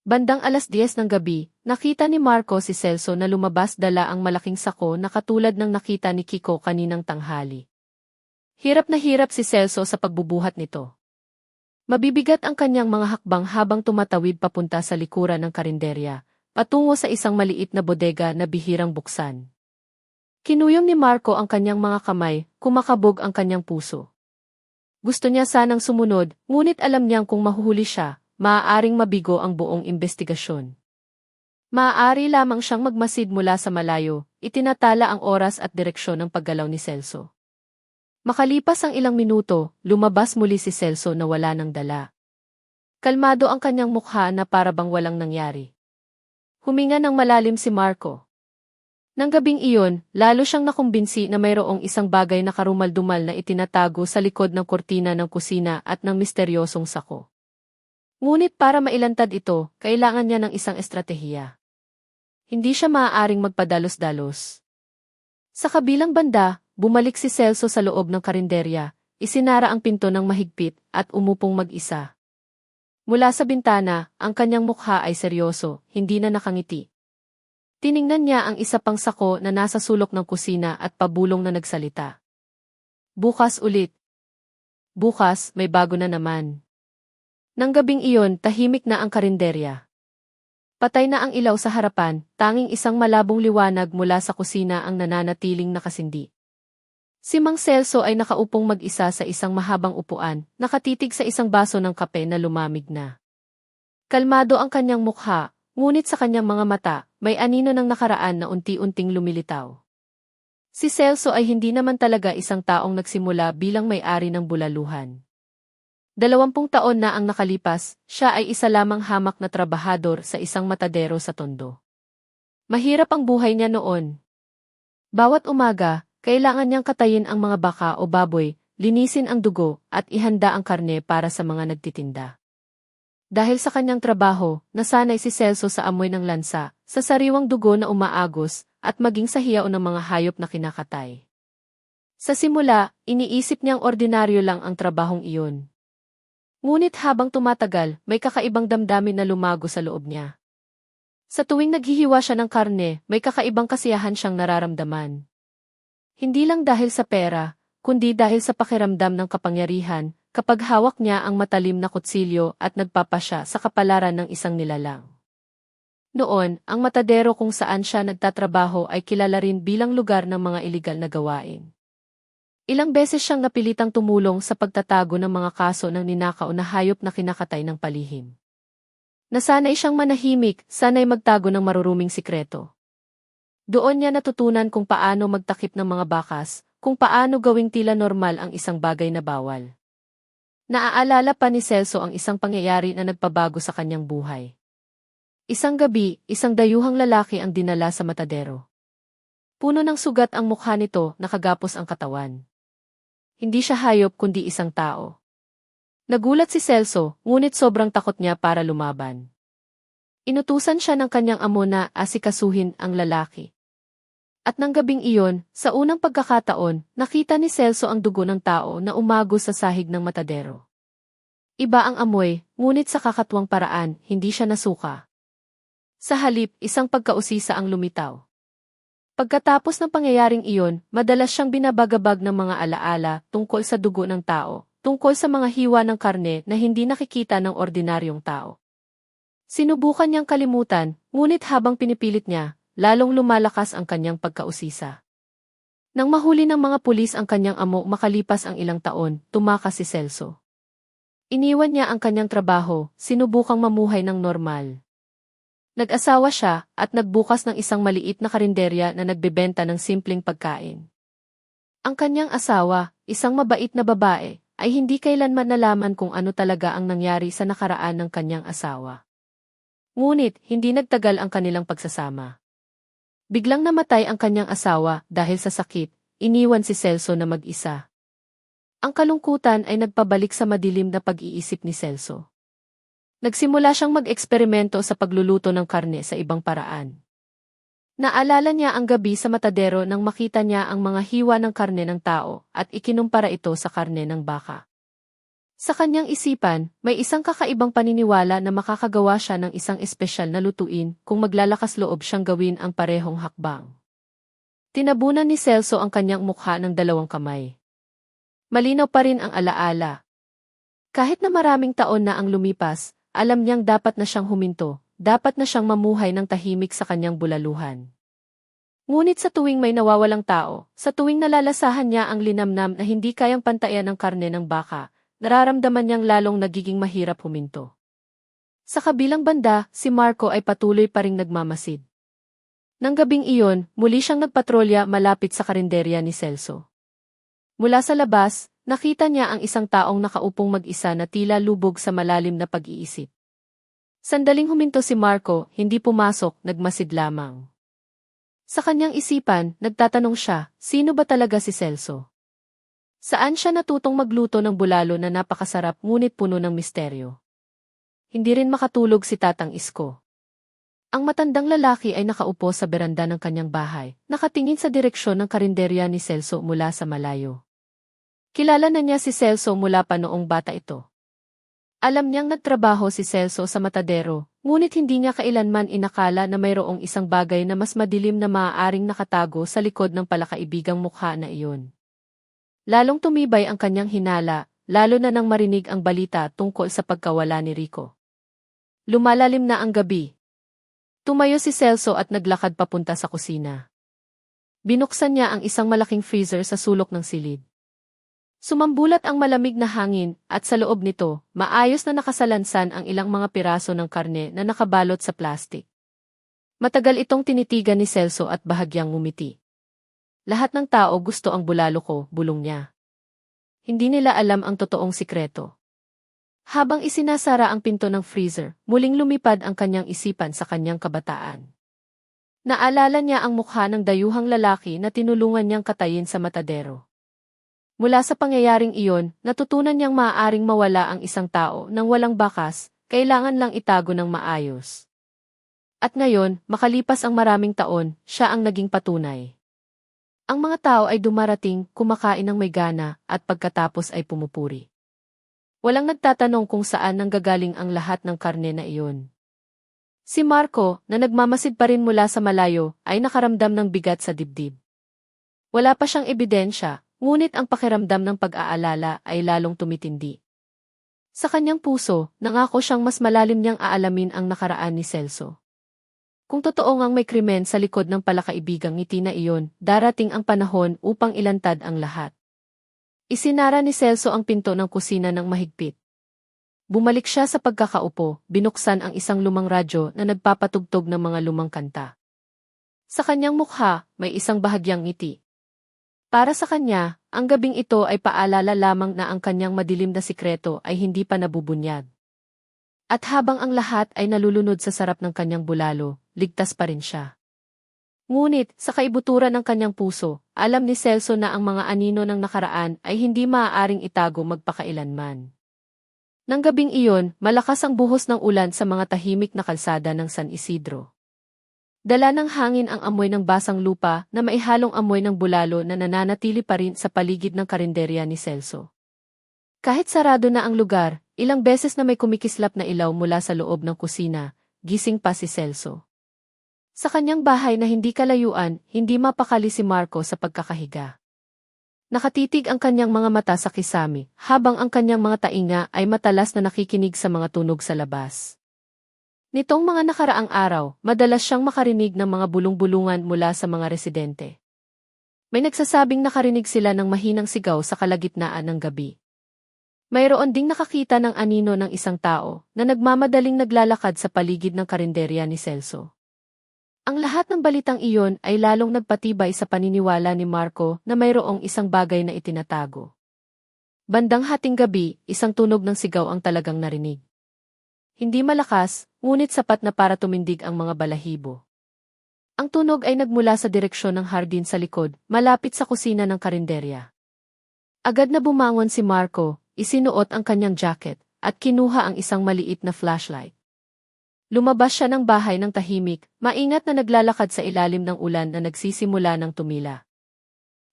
Bandang 10:00 ng gabi, nakita ni Marco si Celso na lumabas dala ang malaking sako na katulad ng nakita ni Kiko kaninang tanghali. Hirap na hirap si Celso sa pagbubuhat nito. Mabibigat ang kanyang mga hakbang habang tumatawid papunta sa likuran ng karinderya, patungo sa isang maliit na bodega na bihirang buksan. Kinuyom ni Marco ang kanyang mga kamay, kumakabog ang kanyang puso. Gusto niya sanang sumunod, ngunit alam niyang kung mahuhuli siya, maaaring mabigo ang buong investigasyon. Maaari lamang siyang magmasid mula sa malayo, itinatala ang oras at direksyon ng paggalaw ni Celso. Makalipas ang ilang minuto, lumabas muli si Celso na wala ng dala. Kalmado ang kanyang mukha na para bang walang nangyari. Huminga ng malalim si Marco. Nang gabing iyon, lalo siyang nakumbinsi na mayroong isang bagay na karumal-dumal na itinatago sa likod ng kurtina ng kusina at ng misteryosong sako. Ngunit para mailantad ito, kailangan niya ng isang estratehiya. Hindi siya maaaring magpadalos-dalos. Sa kabilang banda, bumalik si Celso sa loob ng karinderya, isinara ang pinto ng mahigpit at umupong mag-isa. Mula sa bintana, ang kanyang mukha ay seryoso, hindi na nakangiti. Tiningnan niya ang isa pang sako na nasa sulok ng kusina at pabulong na nagsalita. "Bukas ulit. Bukas, may bago na naman." Nang gabing iyon, tahimik na ang karinderya. Patay na ang ilaw sa harapan, tanging isang malabong liwanag mula sa kusina ang nananatiling nakasindi. Si Mang Celso ay nakaupong mag-isa sa isang mahabang upuan, nakatitig sa isang baso ng kape na lumamig na. Kalmado ang kanyang mukha, ngunit sa kanyang mga mata, may anino ng nakaraan na unti-unting lumilitaw. Si Celso ay hindi naman talaga isang taong nagsimula bilang may-ari ng bulaluhan. 20 taon na ang nakalipas, siya ay isa lamang hamak na trabahador sa isang matadero sa Tondo. Mahirap ang buhay niya noon. Bawat umaga, kailangan niyang katayin ang mga baka o baboy, linisin ang dugo, at ihanda ang karne para sa mga nagtitinda. Dahil sa kanyang trabaho, nasanay si Celso sa amoy ng lansa, sa sariwang dugo na umaagos, at maging sa hiyaw ng mga hayop na kinakatay. Sa simula, iniisip niyang ordinaryo lang ang trabahong iyon. Ngunit habang tumatagal, may kakaibang damdamin na lumago sa loob niya. Sa tuwing naghihiwa siya ng karne, may kakaibang kasiyahan siyang nararamdaman. Hindi lang dahil sa pera, kundi dahil sa pakiramdam ng kapangyarihan, kapag hawak niya ang matalim na kutsilyo at nagpapasya sa kapalaran ng isang nilalang. Noon, ang matadero kung saan siya nagtatrabaho ay kilala rin bilang lugar ng mga iligal na gawain. Ilang beses siyang napilitang tumulong sa pagtatago ng mga kaso ng ninakaw na hayop na kinakatay ng palihim. Nasanay siyang manahimik, sanay magtago ng maruruming sikreto. Doon niya natutunan kung paano magtakip ng mga bakas, kung paano gawing tila normal ang isang bagay na bawal. Naaalala pa ni Celso ang isang pangyayari na nagpabago sa kanyang buhay. Isang gabi, isang dayuhang lalaki ang dinala sa matadero. Puno ng sugat ang mukha nito, nakagapos ang katawan. Hindi siya hayop kundi isang tao. Nagulat si Celso, ngunit sobrang takot niya para lumaban. Inutusan siya ng kanyang amo na asikasuhin ang lalaki. At nang gabing iyon, sa unang pagkakataon, nakita ni Celso ang dugo ng tao na umagos sa sahig ng matadero. Iba ang amoy, ngunit sa kakatwang paraan, hindi siya nasuka. Sa halip, isang pagkausisa ang lumitaw. Pagkatapos ng pangyayaring iyon, madalas siyang binabagabag ng mga alaala tungkol sa dugo ng tao, tungkol sa mga hiwa ng karne na hindi nakikita ng ordinaryong tao. Sinubukan niyang kalimutan, ngunit habang pinipilit niya, lalong lumalakas ang kanyang pagkausisa. Nang mahuli ng mga pulis ang kanyang amo makalipas ang ilang taon, tumakas si Celso. Iniwan niya ang kanyang trabaho, sinubukang mamuhay ng normal. Nag-asawa siya at nagbukas ng isang maliit na karinderya na nagbebenta ng simpleng pagkain. Ang kanyang asawa, isang mabait na babae, ay hindi kailanman nalaman kung ano talaga ang nangyari sa nakaraan ng kanyang asawa. Ngunit, hindi nagtagal ang kanilang pagsasama. Biglang namatay ang kanyang asawa dahil sa sakit, iniwan si Celso na mag-isa. Ang kalungkutan ay nagpabalik sa madilim na pag-iisip ni Celso. Nagsimula siyang mag-eksperimento sa pagluluto ng karne sa ibang paraan. Naalala niya ang gabi sa matadero nang makita niya ang mga hiwa ng karne ng tao at ikinumpara ito sa karne ng baka. Sa kanyang isipan, may isang kakaibang paniniwala na makakagawa siya ng isang espesyal na lutuin kung maglalakas loob siyang gawin ang parehong hakbang. Tinabunan ni Celso ang kanyang mukha ng dalawang kamay. Malinaw pa rin ang alaala. Kahit na maraming taon na ang lumipas, alam niyang dapat na siyang huminto. Dapat na siyang mamuhay ng tahimik sa kanyang bulaluhan. Ngunit sa tuwing may nawawalang tao, sa tuwing nalalasahan niya ang linamnam na hindi kayang pantayan ng karne ng baka, nararamdaman niyang lalong nagiging mahirap huminto. Sa kabilang banda, si Marco ay patuloy pa ring nagmamasid. Nang gabing iyon, muli siyang nagpatrolya malapit sa karinderya ni Celso. Mula sa labas, nakita niya ang isang taong nakaupong mag-isa na tila lubog sa malalim na pag-iisip. Sandaling huminto si Marco, hindi pumasok, nagmasid lamang. Sa kanyang isipan, nagtatanong siya, sino ba talaga si Celso? Saan siya natutong magluto ng bulalo na napakasarap ngunit puno ng misteryo? Hindi rin makatulog si Tatang Isko. Ang matandang lalaki ay nakaupo sa beranda ng kanyang bahay, nakatingin sa direksyon ng karinderya ni Celso mula sa malayo. Kilala na niya si Celso mula pa noong bata ito. Alam niyang nagtrabaho si Celso sa matadero, ngunit hindi niya kailanman inakala na mayroong isang bagay na mas madilim na maaaring nakatago sa likod ng palakaibigang mukha na iyon. Lalong tumibay ang kanyang hinala, lalo na nang marinig ang balita tungkol sa pagkawala ni Rico. Lumalalim na ang gabi. Tumayo si Celso at naglakad papunta sa kusina. Binuksan niya ang isang malaking freezer sa sulok ng silid. Sumambulat ang malamig na hangin at sa loob nito, maayos na nakasalansan ang ilang mga piraso ng karne na nakabalot sa plastik. Matagal itong tinitigan ni Celso at bahagyang ngumiti. Lahat ng tao gusto ang bulalo ko, bulong niya. Hindi nila alam ang totoong sikreto. Habang isinasara ang pinto ng freezer, muling lumipad ang kanyang isipan sa kanyang kabataan. Naalala niya ang mukha ng dayuhang lalaki na tinulungan niyang katayin sa matadero. Mula sa pangyayaring iyon, natutunan niyang maaaring mawala ang isang tao nang walang bakas, kailangan lang itago ng maayos. At ngayon, makalipas ang maraming taon, siya ang naging patunay. Ang mga tao ay dumarating, kumakain ng may gana, at pagkatapos ay pumupuri. Walang nagtatanong kung saan nanggagaling ang lahat ng karne na iyon. Si Marco, na nagmamasid pa rin mula sa malayo, ay nakaramdam ng bigat sa dibdib. Wala pa siyang ebidensya, ngunit ang pakiramdam ng pag-aalala ay lalong tumitindi. Sa kanyang puso, nangako siyang mas malalim niyang aalamin ang nakaraan ni Celso. Kung totoo ngang may krimen sa likod ng palakaibigang ngiti na iyon, darating ang panahon upang ilantad ang lahat. Isinara ni Celso ang pinto ng kusina ng mahigpit. Bumalik siya sa pagkakaupo, binuksan ang isang lumang radyo na nagpapatugtog ng mga lumang kanta. Sa kanyang mukha, may isang bahagyang ngiti. Para sa kanya, ang gabing ito ay paalala lamang na ang kanyang madilim na sikreto ay hindi pa nabubunyag. At habang ang lahat ay nalulunod sa sarap ng kanyang bulalo, ligtas pa rin siya. Ngunit, sa kaibuturan ng kanyang puso, alam ni Celso na ang mga anino ng nakaraan ay hindi maaaring itago magpakailanman. Nang gabing iyon, malakas ang buhos ng ulan sa mga tahimik na kalsada ng San Isidro. Dala ng hangin ang amoy ng basang lupa na maihalong amoy ng bulalo na nananatili pa rin sa paligid ng karinderya ni Celso. Kahit sarado na ang lugar, ilang beses na may kumikislap na ilaw mula sa loob ng kusina, gising pa si Celso. Sa kanyang bahay na hindi kalayuan, hindi mapakali si Marco sa pagkakahiga. Nakatitig ang kanyang mga mata sa kisame, habang ang kanyang mga tainga ay matalas na nakikinig sa mga tunog sa labas. Nitong mga nakaraang araw, madalas siyang makarinig ng mga bulong-bulungan mula sa mga residente. May nagsasabing nakarinig sila ng mahinang sigaw sa kalagitnaan ng gabi. Mayroon ding nakakita ng anino ng isang tao na nagmamadaling naglalakad sa paligid ng karinderya ni Celso. Ang lahat ng balitang iyon ay lalong nagpatibay sa paniniwala ni Marco na mayroong isang bagay na itinatago. Bandang hating gabi, isang tunog ng sigaw ang talagang narinig. Hindi malakas, ngunit sapat na para tumindig ang mga balahibo. Ang tunog ay nagmula sa direksyon ng hardin sa likod, malapit sa kusina ng karinderya. Agad na bumangon si Marco, isinuot ang kanyang jacket, at kinuha ang isang maliit na flashlight. Lumabas siya ng bahay ng tahimik, maingat na naglalakad sa ilalim ng ulan na nagsisimula ng tumila.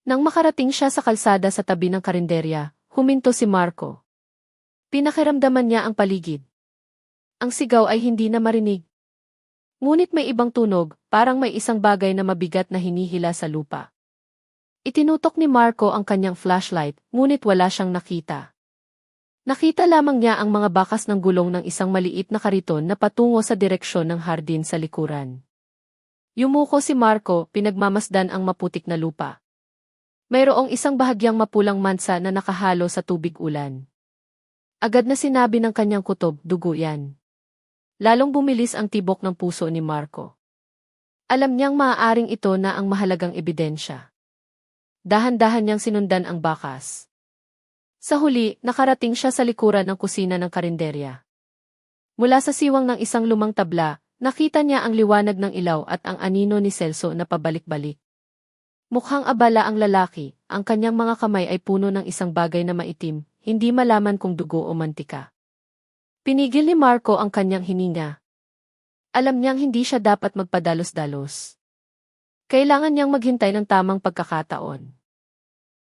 Nang makarating siya sa kalsada sa tabi ng karinderya, huminto si Marco. Pinakiramdaman niya ang paligid. Ang sigaw ay hindi na marinig. Ngunit may ibang tunog, parang may isang bagay na mabigat na hinihila sa lupa. Itinutok ni Marco ang kanyang flashlight, ngunit wala siyang nakita. Nakita lamang niya ang mga bakas ng gulong ng isang maliit na kariton na patungo sa direksyon ng hardin sa likuran. Yumuko si Marco, pinagmamasdan ang maputik na lupa. Mayroong isang bahagyang mapulang mansa na nakahalo sa tubig ulan. Agad na sinabi ng kanyang kutob, dugo yan. Lalong bumilis ang tibok ng puso ni Marco. Alam niyang maaaring ito na ang mahalagang ebidensya. Dahan-dahan niyang sinundan ang bakas. Sa huli, nakarating siya sa likuran ng kusina ng karinderya. Mula sa siwang ng isang lumang tabla, nakita niya ang liwanag ng ilaw at ang anino ni Celso na pabalik-balik. Mukhang abala ang lalaki, ang kanyang mga kamay ay puno ng isang bagay na maitim, hindi malaman kung dugo o mantika. Pinigil ni Marco ang kanyang hininga. Alam niyang hindi siya dapat magpadalos-dalos. Kailangan niyang maghintay ng tamang pagkakataon.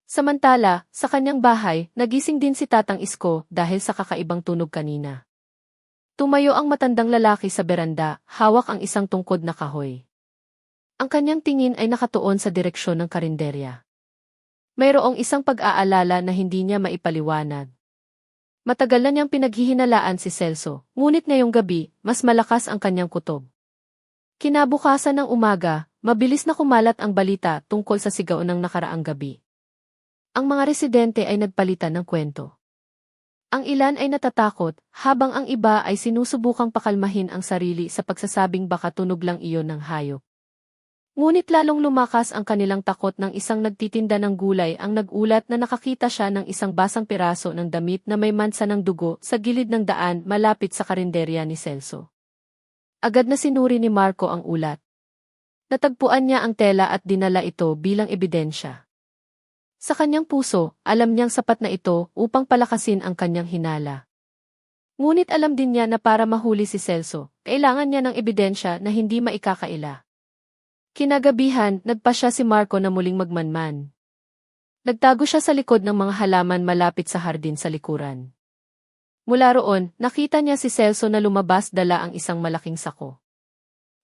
Samantala, sa kanyang bahay, nagising din si Tatang Isko dahil sa kakaibang tunog kanina. Tumayo ang matandang lalaki sa beranda, hawak ang isang tungkod na kahoy. Ang kanyang tingin ay nakatuon sa direksyon ng karinderya. Mayroong isang pag-aalala na hindi niya maipaliwanag. Matagal na niyang pinaghihinalaan si Celso, ngunit ngayong gabi, mas malakas ang kanyang kutob. Kinabukasan ng umaga, mabilis na kumalat ang balita tungkol sa sigaw ng nakaraang gabi. Ang mga residente ay nagpalitan ng kwento. Ang ilan ay natatakot, habang ang iba ay sinusubukang pakalmahin ang sarili sa pagsasabing baka tunog lang iyon ng hayop. Ngunit lalong lumakas ang kanilang takot ng isang nagtitinda ng gulay ang nagulat na nakakita siya ng isang basang piraso ng damit na may mansa ng dugo sa gilid ng daan malapit sa karinderya ni Celso. Agad na sinuri ni Marco ang ulat. Natagpuan niya ang tela at dinala ito bilang ebidensya. Sa kanyang puso, alam niyang sapat na ito upang palakasin ang kanyang hinala. Ngunit alam din niya na para mahuli si Celso, kailangan niya ng ebidensya na hindi maikakaila. Kinagabihan, nagpasya si Marco na muling magmanman. Nagtago siya sa likod ng mga halaman malapit sa hardin sa likuran. Mula roon, nakita niya si Celso na lumabas dala ang isang malaking sako.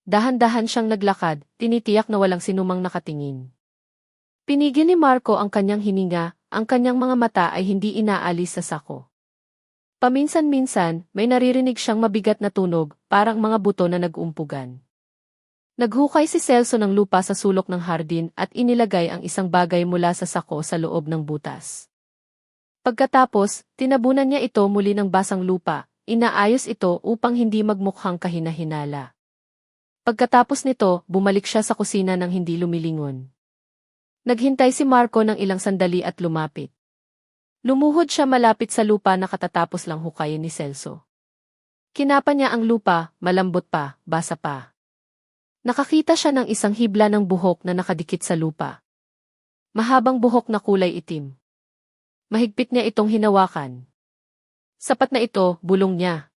Dahan-dahan siyang naglakad, tinitiyak na walang sinumang nakatingin. Pinigil ni Marco ang kanyang hininga, ang kanyang mga mata ay hindi inaalis sa sako. Paminsan-minsan, may naririnig siyang mabigat na tunog, parang mga buto na nag-uumpugan. Naghukay si Celso ng lupa sa sulok ng hardin at inilagay ang isang bagay mula sa sako sa loob ng butas. Pagkatapos, tinabunan niya ito muli ng basang lupa, inaayos ito upang hindi magmukhang kahina-hinala. Pagkatapos nito, bumalik siya sa kusina nang hindi lumilingon. Naghintay si Marco ng ilang sandali at lumapit. Lumuhod siya malapit sa lupa na katatapos lang hukayin ni Celso. Kinapa niya ang lupa, malambot pa, basa pa. Nakakita siya ng isang hibla ng buhok na nakadikit sa lupa. Mahabang buhok na kulay itim. Mahigpit niya itong hinawakan. Sapat na ito, bulong niya.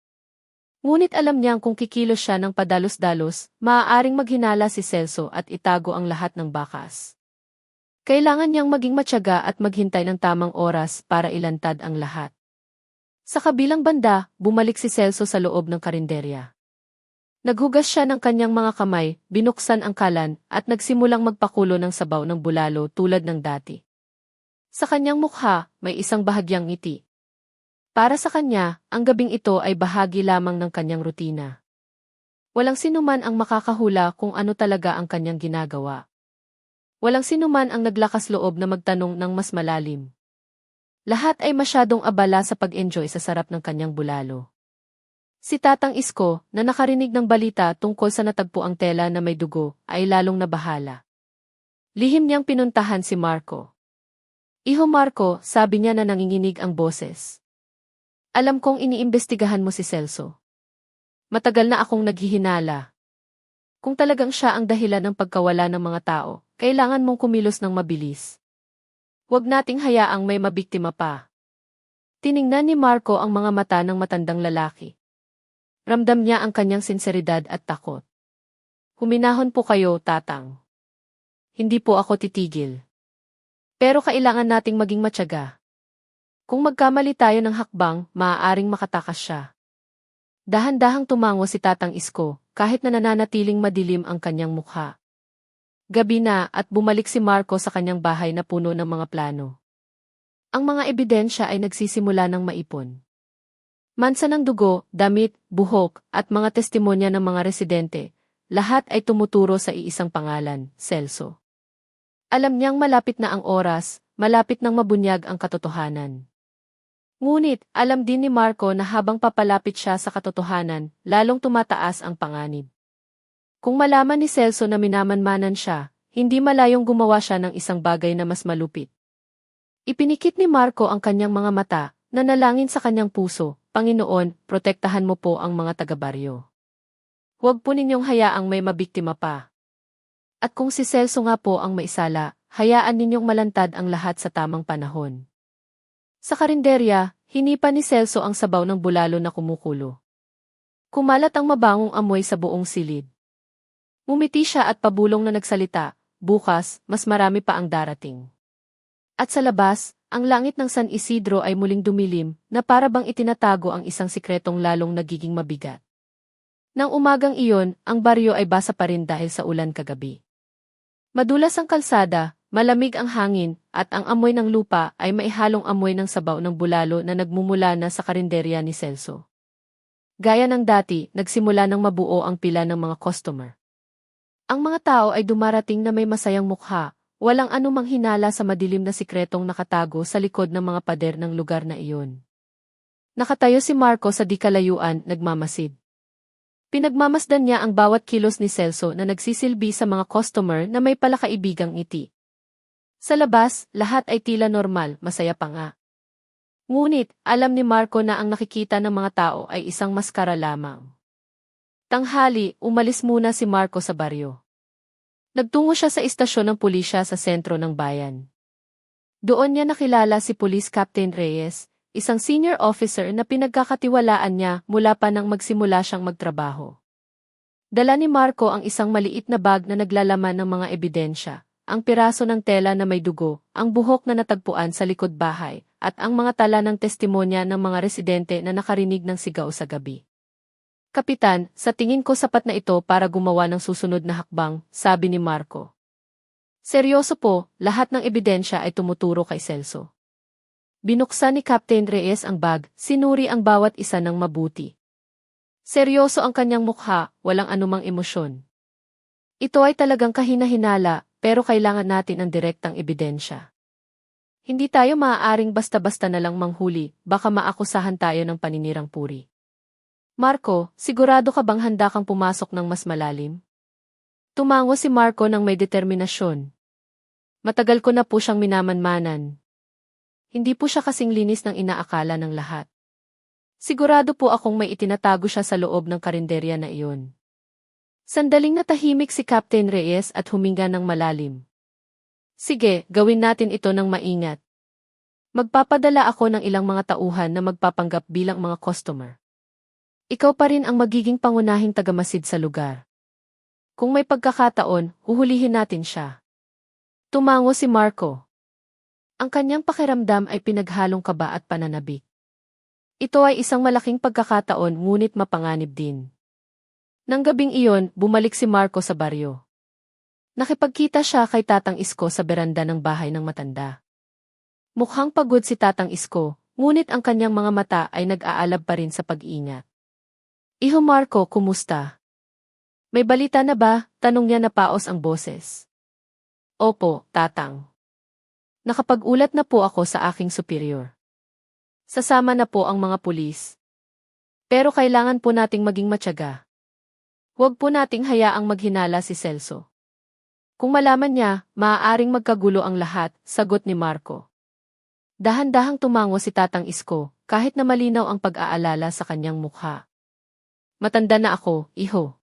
Ngunit alam niyang kung kikilos siya ng padalos-dalos, maaaring maghinala si Celso at itago ang lahat ng bakas. Kailangan niyang maging matyaga at maghintay ng tamang oras para ilantad ang lahat. Sa kabilang banda, bumalik si Celso sa loob ng karinderya. Naghugas siya ng kanyang mga kamay, binuksan ang kalan, at nagsimulang magpakulo ng sabaw ng bulalo tulad ng dati. Sa kanyang mukha, may isang bahagyang ngiti. Para sa kanya, ang gabing ito ay bahagi lamang ng kanyang rutina. Walang sinuman ang makakahula kung ano talaga ang kanyang ginagawa. Walang sinuman ang naglakas loob na magtanong ng mas malalim. Lahat ay masyadong abala sa pag-enjoy sa sarap ng kanyang bulalo. Si Tatang Isko, na nakarinig ng balita tungkol sa natagpuang tela na may dugo, ay lalong nabahala. Lihim niyang pinuntahan si Marco. Iho Marco, sabi niya na nanginginig ang boses. Alam kong iniimbestigahan mo si Celso. Matagal na akong naghihinala. Kung talagang siya ang dahilan ng pagkawala ng mga tao, kailangan mong kumilos ng mabilis. Huwag nating hayaang may mabiktima pa. Tiningnan ni Marco ang mga mata ng matandang lalaki. Ramdam niya ang kanyang sinseridad at takot. Huminahon po kayo, Tatang. Hindi po ako titigil. Pero kailangan nating maging matyaga. Kung magkamali tayo ng hakbang, maaaring makatakas siya. Dahan-dahang tumango si Tatang Isko, kahit na nananatiling madilim ang kanyang mukha. Gabi na at bumalik si Marco sa kanyang bahay na puno ng mga plano. Ang mga ebidensya ay nagsisimula ng maipon. Mansa ng dugo, damit, buhok, at mga testimonya ng mga residente, lahat ay tumuturo sa iisang pangalan, Celso. Alam niyang malapit na ang oras, malapit nang mabunyag ang katotohanan. Ngunit, alam din ni Marco na habang papalapit siya sa katotohanan, lalong tumataas ang panganib. Kung malaman ni Celso na minamanmanan siya, hindi malayong gumawa siya ng isang bagay na mas malupit. Ipinikit ni Marco ang kanyang mga mata, nanalangin sa kanyang puso, Panginoon, protektahan mo po ang mga taga-baryo. Huwag po ninyong hayaang may mabiktima pa. At kung si Celso nga po ang maisala, hayaan ninyong malantad ang lahat sa tamang panahon. Sa karinderya, hinipa ni Celso ang sabaw ng bulalo na kumukulo. Kumalat ang mabangong amoy sa buong silid. Ngumiti siya at pabulong na nagsalita, bukas, mas marami pa ang darating. At sa labas, ang langit ng San Isidro ay muling dumilim, na para bang itinatago ang isang sikretong lalong nagiging mabigat. Nang umagang iyon, ang baryo ay basa pa rin dahil sa ulan kagabi. Madulas ang kalsada, malamig ang hangin, at ang amoy ng lupa ay maihalong amoy ng sabaw ng bulalo na nagmumula na sa karinderya ni Celso. Gaya ng dati, nagsimula ng mabuo ang pila ng mga customer. Ang mga tao ay dumarating na may masayang mukha, walang anumang hinala sa madilim na sikretong nakatago sa likod ng mga pader ng lugar na iyon. Nakatayo si Marco sa di kalayuan, nagmamasid. Pinagmamasdan niya ang bawat kilos ni Celso na nagsisilbi sa mga customer na may palakaibigang ngiti. Sa labas, lahat ay tila normal, masaya pa nga. Ngunit, alam ni Marco na ang nakikita ng mga tao ay isang maskara lamang. Tanghali, umalis muna si Marco sa baryo. Nagtungo siya sa istasyon ng pulisya sa sentro ng bayan. Doon niya nakilala si Police Captain Reyes, isang senior officer na pinagkakatiwalaan niya mula pa nang magsimula siyang magtrabaho. Dala ni Marco ang isang maliit na bag na naglalaman ng mga ebidensya, ang piraso ng tela na may dugo, ang buhok na natagpuan sa likod bahay, at ang mga tala ng testimonya ng mga residente na nakarinig ng sigaw sa gabi. Kapitan, sa tingin ko sapat na ito para gumawa ng susunod na hakbang, sabi ni Marco. Seryoso po, lahat ng ebidensya ay tumuturo kay Celso. Binuksan ni Captain Reyes ang bag, sinuri ang bawat isa ng mabuti. Seryoso ang kanyang mukha, walang anumang emosyon. Ito ay talagang kahina-hinala, pero kailangan natin ang direktang ebidensya. Hindi tayo maaaring basta-basta na lang manghuli, baka maakusahan tayo ng paninirang puri. Marco, sigurado ka bang handa kang pumasok ng mas malalim? Tumango si Marco ng may determinasyon. Matagal ko na po siyang minamanmanan. Hindi po siya kasing linis ng inaakala ng lahat. Sigurado po akong may itinatago siya sa loob ng karinderya na iyon. Sandaling natahimik si Captain Reyes at huminga ng malalim. Sige, gawin natin ito ng maingat. Magpapadala ako ng ilang mga tauhan na magpapanggap bilang mga customer. Ikaw pa rin ang magiging pangunahing tagamasid sa lugar. Kung may pagkakataon, huhulihin natin siya. Tumango si Marco. Ang kanyang pakiramdam ay pinaghalong kaba at pananabik. Ito ay isang malaking pagkakataon ngunit mapanganib din. Nang gabing iyon, bumalik si Marco sa baryo. Nakipagkita siya kay Tatang Isko sa beranda ng bahay ng matanda. Mukhang pagod si Tatang Isko, ngunit ang kanyang mga mata ay nag-aalab pa rin sa pag-iingat. Iho Marco, kumusta? May balita na ba? Tanong niya na paos ang boses. Opo, Tatang. Nakapag-ulat na po ako sa aking superior. Sasama na po ang mga pulis. Pero kailangan po nating maging matyaga. Huwag po nating hayaang maghinala si Celso. Kung malaman niya, maaaring magkagulo ang lahat, sagot ni Marco. Dahan-dahang tumango si Tatang Isko, kahit na malinaw ang pag-aalala sa kanyang mukha. Matanda na ako, iho.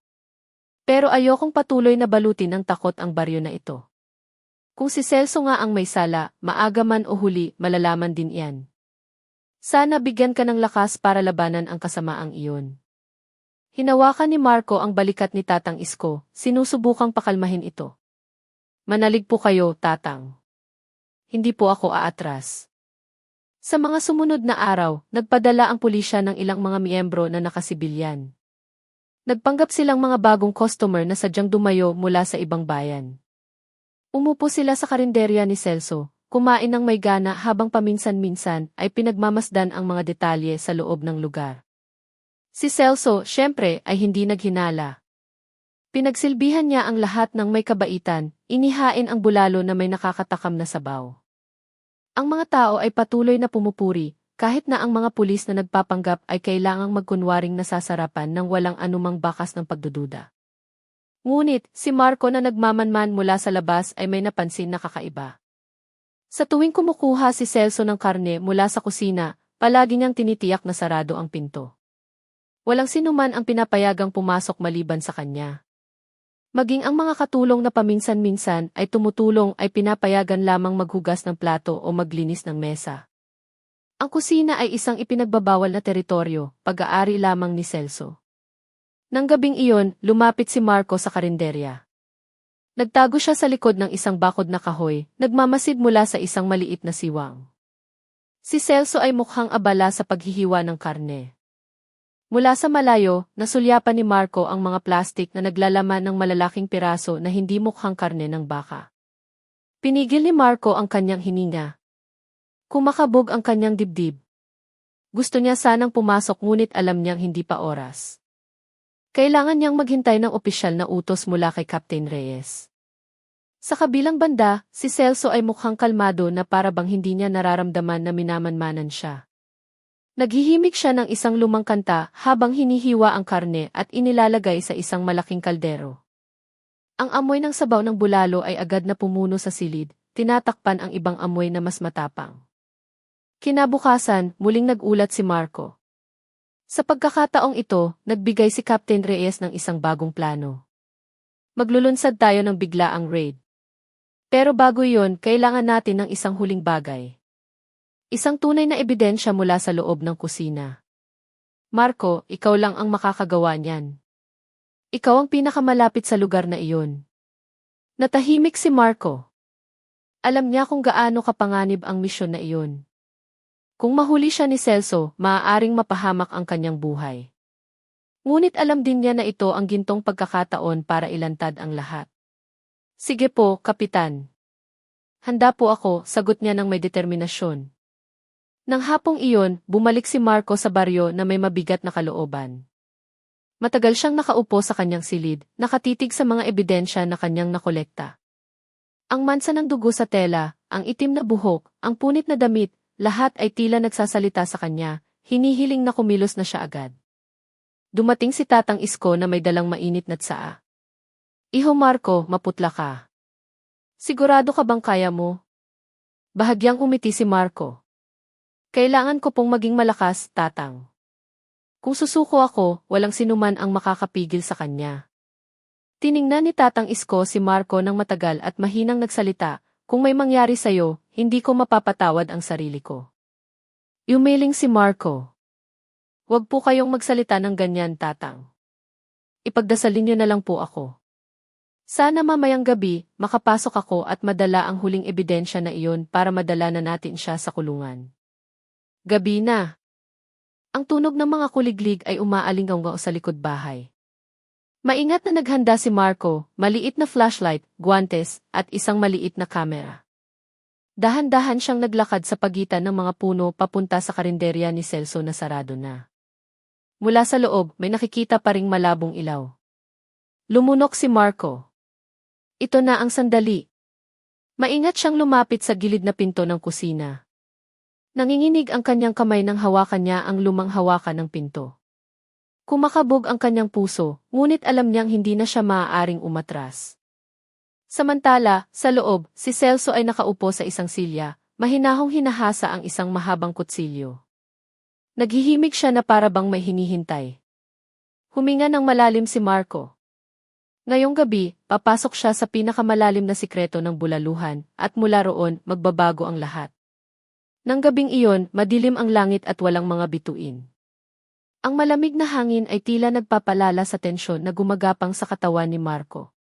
Pero ayokong patuloy na balutin ng takot ang baryo na ito. Kung si Celso nga ang may sala, maaga man o huli, malalaman din iyan. Sana bigyan ka ng lakas para labanan ang kasamaang iyon. Hinawakan ni Marco ang balikat ni Tatang Isko, sinusubukang pakalmahin ito. Manalig po kayo, Tatang. Hindi po ako aatras. Sa mga sumunod na araw, nagpadala ang pulisya ng ilang mga miyembro na nakasibilyan. Nagpanggap silang mga bagong customer na sadyang dumayo mula sa ibang bayan. Umupo sila sa karinderya ni Celso, kumain ng may gana habang paminsan-minsan ay pinagmamasdan ang mga detalye sa loob ng lugar. Si Celso, syempre, ay hindi naghinala. Pinagsilbihan niya ang lahat ng may kabaitan, inihain ang bulalo na may nakakatakam na sabaw. Ang mga tao ay patuloy na pumupuri, kahit na ang mga pulis na nagpapanggap ay kailangang magkunwaring nasasarapan ng walang anumang bakas ng pagdududa. Ngunit, si Marco na nagmamanman mula sa labas ay may napansin na kakaiba. Sa tuwing kumukuha si Celso ng karne mula sa kusina, palagi niyang tinitiyak na sarado ang pinto. Walang sinuman ang pinapayagang pumasok maliban sa kanya. Maging ang mga katulong na paminsan-minsan ay tumutulong ay pinapayagan lamang maghugas ng plato o maglinis ng mesa. Ang kusina ay isang ipinagbabawal na teritoryo, pag-aari lamang ni Celso. Nang gabing iyon, lumapit si Marco sa karinderya. Nagtago siya sa likod ng isang bakod na kahoy, nagmamasid mula sa isang maliit na siwang. Si Celso ay mukhang abala sa paghihiwa ng karne. Mula sa malayo, nasulyapan ni Marco ang mga plastik na naglalaman ng malalaking piraso na hindi mukhang karne ng baka. Pinigil ni Marco ang kanyang hininga. Kumakabog ang kanyang dibdib. Gusto niya sanang pumasok ngunit alam niyang hindi pa oras. Kailangan niyang maghintay ng opisyal na utos mula kay Captain Reyes. Sa kabilang banda, si Celso ay mukhang kalmado na para bang hindi niya nararamdaman na minamanmanan siya. Naghihimik siya ng isang lumang kanta habang hinihiwa ang karne at inilalagay sa isang malaking kaldero. Ang amoy ng sabaw ng bulalo ay agad na pumuno sa silid, tinatakpan ang ibang amoy na mas matapang. Kinabukasan, muling nagulat si Marco. Sa pagkakataong ito, nagbigay si Captain Reyes ng isang bagong plano. Maglulunsad tayo ng biglaang raid. Pero bago yon, kailangan natin ng isang huling bagay. Isang tunay na ebidensya mula sa loob ng kusina. Marco, ikaw lang ang makakagawa niyan. Ikaw ang pinakamalapit sa lugar na iyon. Natahimik si Marco. Alam niya kung gaano kapanganib ang misyon na iyon. Kung mahuli siya ni Celso, maaaring mapahamak ang kanyang buhay. Ngunit alam din niya na ito ang gintong pagkakataon para ilantad ang lahat. Sige po, Kapitan. Handa po ako, sagot niya ng may determinasyon. Nang hapong iyon, bumalik si Marco sa baryo na may mabigat na kalooban. Matagal siyang nakaupo sa kanyang silid, nakatitig sa mga ebidensya na kanyang nakolekta. Ang mansa ng dugo sa tela, ang itim na buhok, ang punit na damit, lahat ay tila nagsasalita sa kanya, hinihiling na kumilos na siya agad. Dumating si Tatang Isko na may dalang mainit na tsaa. Iho Marco, maputla ka. Sigurado ka bang kaya mo? Bahagyang umiti si Marco. Kailangan ko pong maging malakas, Tatang. Kung susuko ako, walang sinuman ang makakapigil sa kanya. Tiningnan ni Tatang Isko si Marco ng matagal at mahinang nagsalita, kung may mangyari sa'yo, hindi ko mapapatawad ang sarili ko. Yumiling si Marco. Huwag po kayong magsalita ng ganyan, Tatang. Ipagdasalin niyo na lang po ako. Sana mamayang gabi, makapasok ako at madala ang huling ebidensya na iyon para madala na natin siya sa kulungan. Gabi na. Ang tunog ng mga kuliglig ay umaalingaw sa likod bahay. Maingat na naghanda si Marco, maliit na flashlight, guwantes, at isang maliit na kamera. Dahan-dahan siyang naglakad sa pagitan ng mga puno papunta sa karinderya ni Celso na sarado na. Mula sa loob, may nakikita pa ring malabong ilaw. Lumunok si Marco. Ito na ang sandali. Maingat siyang lumapit sa gilid na pinto ng kusina. Nanginginig ang kanyang kamay nang hawakan niya ang lumang hawakan ng pinto. Kumakabog ang kanyang puso, ngunit alam niyang hindi na siya maaaring umatras. Samantala, sa loob, si Celso ay nakaupo sa isang silya, mahinahong hinahasa ang isang mahabang kutsilyo. Naghihimik siya na para bang may hinihintay. Huminga ng malalim si Marco. Ngayong gabi, papasok siya sa pinakamalalim na sikreto ng bulaluhan, at mula roon, magbabago ang lahat. Nang gabing iyon, madilim ang langit at walang mga bituin. Ang malamig na hangin ay tila nagpapalala sa tensyon na gumagapang sa katawan ni Marco.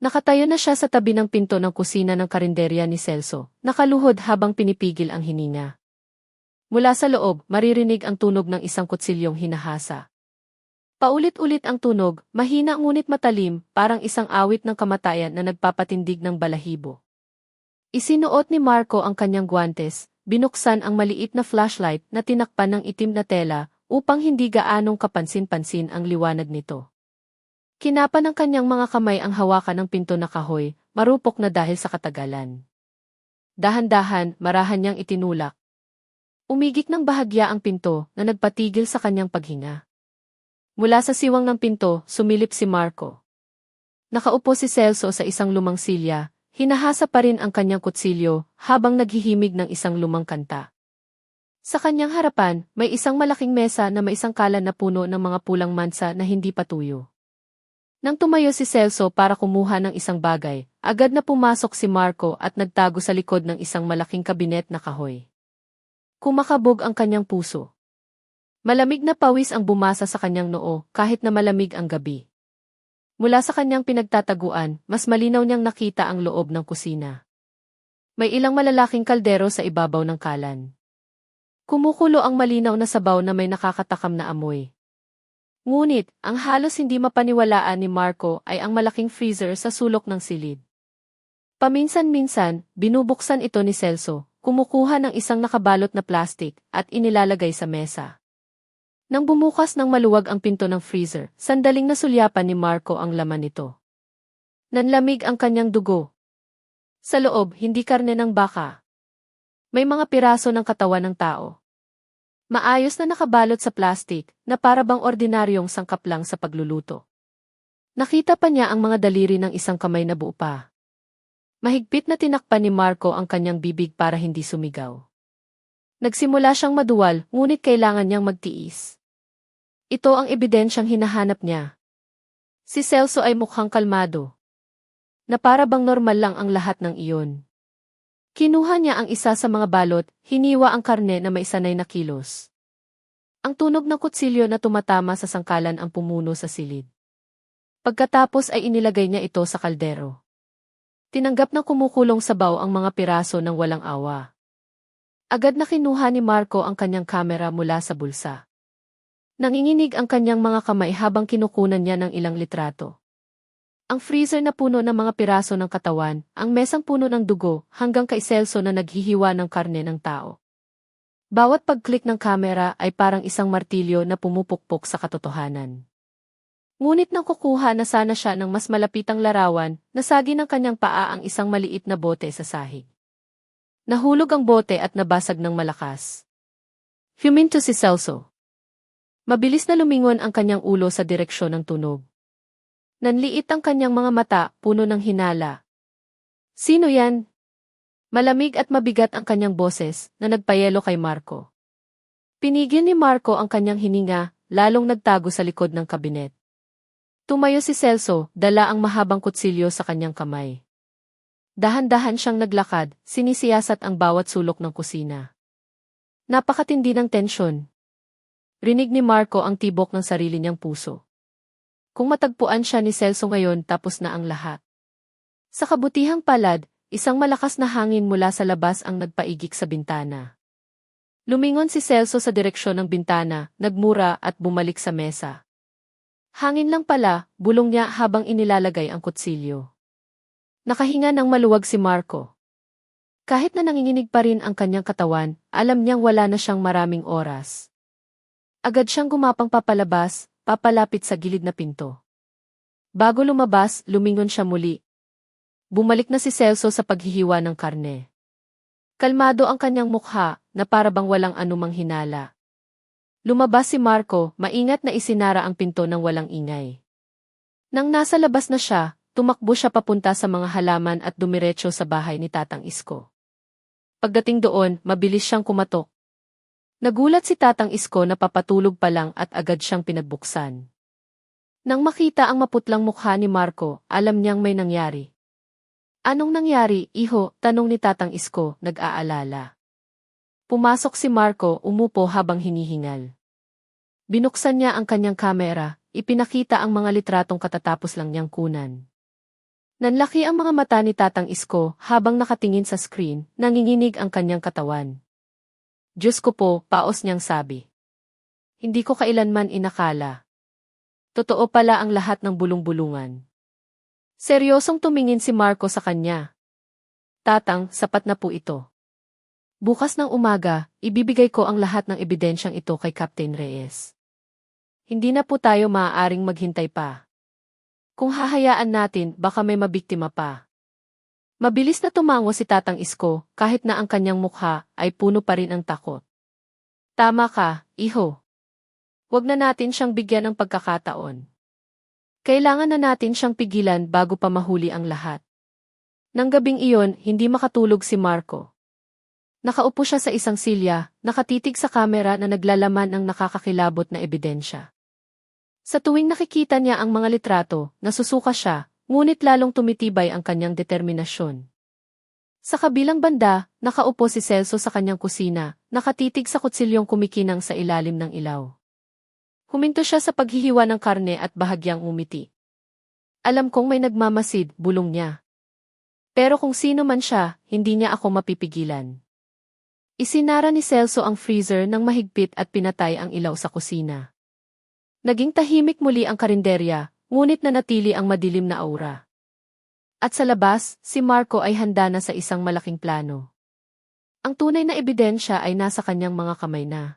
Nakatayo na siya sa tabi ng pinto ng kusina ng karinderya ni Celso, nakaluhod habang pinipigil ang hininga. Mula sa loob, maririnig ang tunog ng isang kutsilyong hinahasa. Paulit-ulit ang tunog, mahina ngunit matalim, parang isang awit ng kamatayan na nagpapatindig ng balahibo. Isinuot ni Marco ang kanyang guwantes, binuksan ang maliit na flashlight na tinakpan ng itim na tela upang hindi gaanong kapansin-pansin ang liwanag nito. Kinapa ng kanyang mga kamay ang hawakan ng pinto na kahoy, marupok na dahil sa katagalan. Dahan-dahan, marahan niyang itinulak. Umigik ng bahagya ang pinto na nagpatigil sa kanyang paghinga. Mula sa siwang ng pinto, sumilip si Marco. Nakaupo si Celso sa isang lumang silya, hinahasa pa rin ang kanyang kutsilyo habang naghihimig ng isang lumang kanta. Sa kanyang harapan, may isang malaking mesa na may isang kalan na puno ng mga pulang mansa na hindi patuyo. Nang tumayo si Celso para kumuha ng isang bagay, agad na pumasok si Marco at nagtago sa likod ng isang malaking kabinet na kahoy. Kumakabog ang kanyang puso. Malamig na pawis ang bumasa sa kanyang noo kahit na malamig ang gabi. Mula sa kanyang pinagtataguan, mas malinaw niyang nakita ang loob ng kusina. May ilang malalaking kaldero sa ibabaw ng kalan. Kumukulo ang malinaw na sabaw na may nakakatakam na amoy. Ngunit, ang halos hindi mapaniwalaan ni Marco ay ang malaking freezer sa sulok ng silid. Paminsan-minsan, binubuksan ito ni Celso, kumukuha ng isang nakabalot na plastik at inilalagay sa mesa. Nang bumukas ng maluwag ang pinto ng freezer, sandaling nasulyapan ni Marco ang laman nito. Nanlamig ang kanyang dugo. Sa loob, hindi karne ng baka. May mga piraso ng katawan ng tao. Maayos na nakabalot sa plastik, na para bang ordinaryong sangkap lang sa pagluluto. Nakita pa niya ang mga daliri ng isang kamay na buo pa. Mahigpit na tinakpan ni Marco ang kanyang bibig para hindi sumigaw. Nagsimula siyang maduwal, ngunit kailangan niyang magtiis. Ito ang ebidensyang hinahanap niya. Si Celso ay mukhang kalmado. na para bang normal lang ang lahat ng iyon. Kinuha niya ang isa sa mga balot, hiniwa ang karne na may sanay na kilos. Ang tunog ng kutsilyo na tumatama sa sangkalan ang pumuno sa silid. Pagkatapos ay inilagay niya ito sa kaldero. Tinanggap na kumukulong sabaw ang mga piraso ng walang awa. Agad na kinuha ni Marco ang kanyang kamera mula sa bulsa. Nanginginig ang kanyang mga kamay habang kinukunan niya ng ilang litrato. Ang freezer na puno ng mga piraso ng katawan, ang mesang puno ng dugo, hanggang kay Celso na naghihiwa ng karne ng tao. Bawat pag-click ng kamera ay parang isang martilyo na pumupukpok sa katotohanan. Ngunit nang kukuha na sana siya ng mas malapitang larawan, nasagi ng kanyang paa ang isang maliit na bote sa sahig. Nahulog ang bote at nabasag ng malakas. Huminto si Celso. Mabilis na lumingon ang kanyang ulo sa direksyon ng tunog. Nanliit ang kanyang mga mata, puno ng hinala. Sino yan? Malamig at mabigat ang kanyang boses na nagpayelo kay Marco. Pinigil ni Marco ang kanyang hininga, lalong nagtago sa likod ng kabinet. Tumayo si Celso, dala ang mahabang kutsilyo sa kanyang kamay. Dahan-dahan siyang naglakad, sinisiyasat ang bawat sulok ng kusina. Napakatindi ng tensyon. Rinig ni Marco ang tibok ng sarili niyang puso. Kung matagpuan siya ni Celso ngayon, tapos na ang lahat. Sa kabutihang palad, isang malakas na hangin mula sa labas ang nagpaigik sa bintana. Lumingon si Celso sa direksyon ng bintana, nagmura at bumalik sa mesa. Hangin lang pala, bulong niya habang inilalagay ang kutsilyo. Nakahinga ng maluwag si Marco. Kahit na nanginginig pa rin ang kanyang katawan, alam niyang wala na siyang maraming oras. Agad siyang gumapang papalabas, papalapit sa gilid na pinto. Bago lumabas, lumingon siya muli. Bumalik na si Celso sa paghihiwa ng karne. Kalmado ang kanyang mukha, na para bang walang anumang hinala. Lumabas si Marco, maingat na isinara ang pinto ng walang ingay. Nang nasa labas na siya, tumakbo siya papunta sa mga halaman at dumiretso sa bahay ni Tatang Isko. Pagdating doon, mabilis siyang kumatok. Nagulat si Tatang Isko na papatulog pa lang at agad siyang pinagbuksan. Nang makita ang maputlang mukha ni Marco, alam niyang may nangyari. Anong nangyari, iho? Tanong ni Tatang Isko, nag-aalala. Pumasok si Marco, umupo habang hinihingal. Binuksan niya ang kanyang kamera, ipinakita ang mga litratong katatapos lang niyang kunan. Nanlaki ang mga mata ni Tatang Isko habang nakatingin sa screen, nanginginig ang kanyang katawan. Diyos ko po, paos niyang sabi. Hindi ko kailanman inakala. Totoo pala ang lahat ng bulong-bulungan. Seryosong tumingin si Marco sa kanya. Tatang, sapat na po ito. Bukas ng umaga, ibibigay ko ang lahat ng ebidensyang ito kay Captain Reyes. Hindi na po tayo maaaring maghintay pa. Kung hahayaan natin, baka may mabiktima pa. Mabilis na tumango si Tatang Isko, kahit na ang kanyang mukha ay puno pa rin ang takot. Tama ka, iho. Huwag na natin siyang bigyan ng pagkakataon. Kailangan na natin siyang pigilan bago pa mahuli ang lahat. Nang gabing iyon, hindi makatulog si Marco. Nakaupo siya sa isang silya, nakatitig sa kamera na naglalaman ng nakakakilabot na ebidensya. Sa tuwing nakikita niya ang mga litrato, nasusuka siya, ngunit lalong tumitibay ang kanyang determinasyon. Sa kabilang banda, nakaupo si Celso sa kanyang kusina, nakatitig sa kutsilyong kumikinang sa ilalim ng ilaw. Huminto siya sa paghihiwa ng karne at bahagyang umiti. Alam kong may nagmamasid, bulong niya. Pero kung sino man siya, hindi niya ako mapipigilan. Isinara ni Celso ang freezer ng mahigpit at pinatay ang ilaw sa kusina. Naging tahimik muli ang karinderya, ngunit nanatili ang madilim na aura. At sa labas, si Marco ay handa na sa isang malaking plano. Ang tunay na ebidensya ay nasa kanyang mga kamay na.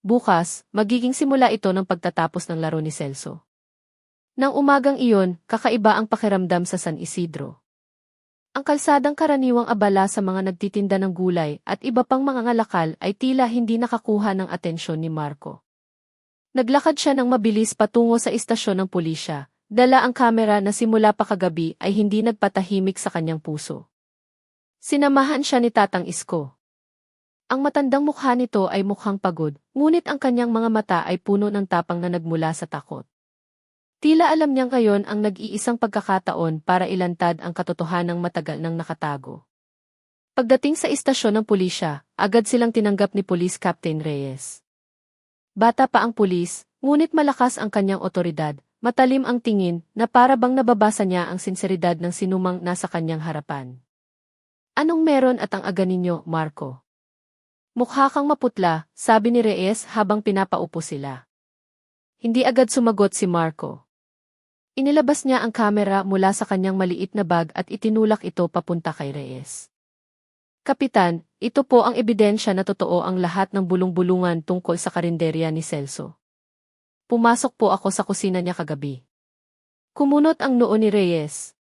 Bukas, magiging simula ito ng pagtatapos ng laro ni Celso. Nang umagang iyon, kakaiba ang pakiramdam sa San Isidro. Ang kalsadang karaniwang abala sa mga nagtitinda ng gulay at iba pang mga ngalakal ay tila hindi nakakuha ng atensyon ni Marco. Naglakad siya ng mabilis patungo sa istasyon ng pulisya, dala ang kamera na simula pa kagabi ay hindi nagpatahimik sa kanyang puso. Sinamahan siya ni Tatang Isko. Ang matandang mukha nito ay mukhang pagod, ngunit ang kanyang mga mata ay puno ng tapang na nagmula sa takot. Tila alam niyang ngayon ang nag-iisang pagkakataon para ilantad ang katotohanang matagal nang nakatago. Pagdating sa istasyon ng pulisya, agad silang tinanggap ni Police Captain Reyes. Bata pa ang pulis, ngunit malakas ang kanyang otoridad, matalim ang tingin na para bang nababasa niya ang sinseridad ng sinumang nasa kanyang harapan. Anong meron at ang aga ninyo, Marco? Mukha kang maputla, sabi ni Reyes habang pinapaupo sila. Hindi agad sumagot si Marco. Inilabas niya ang kamera mula sa kanyang maliit na bag at itinulak ito papunta kay Reyes. Kapitan, ito po ang ebidensya na totoo ang lahat ng bulong-bulungan tungkol sa karinderya ni Celso. Pumasok po ako sa kusina niya kagabi. Kumunot ang noo ni Reyes.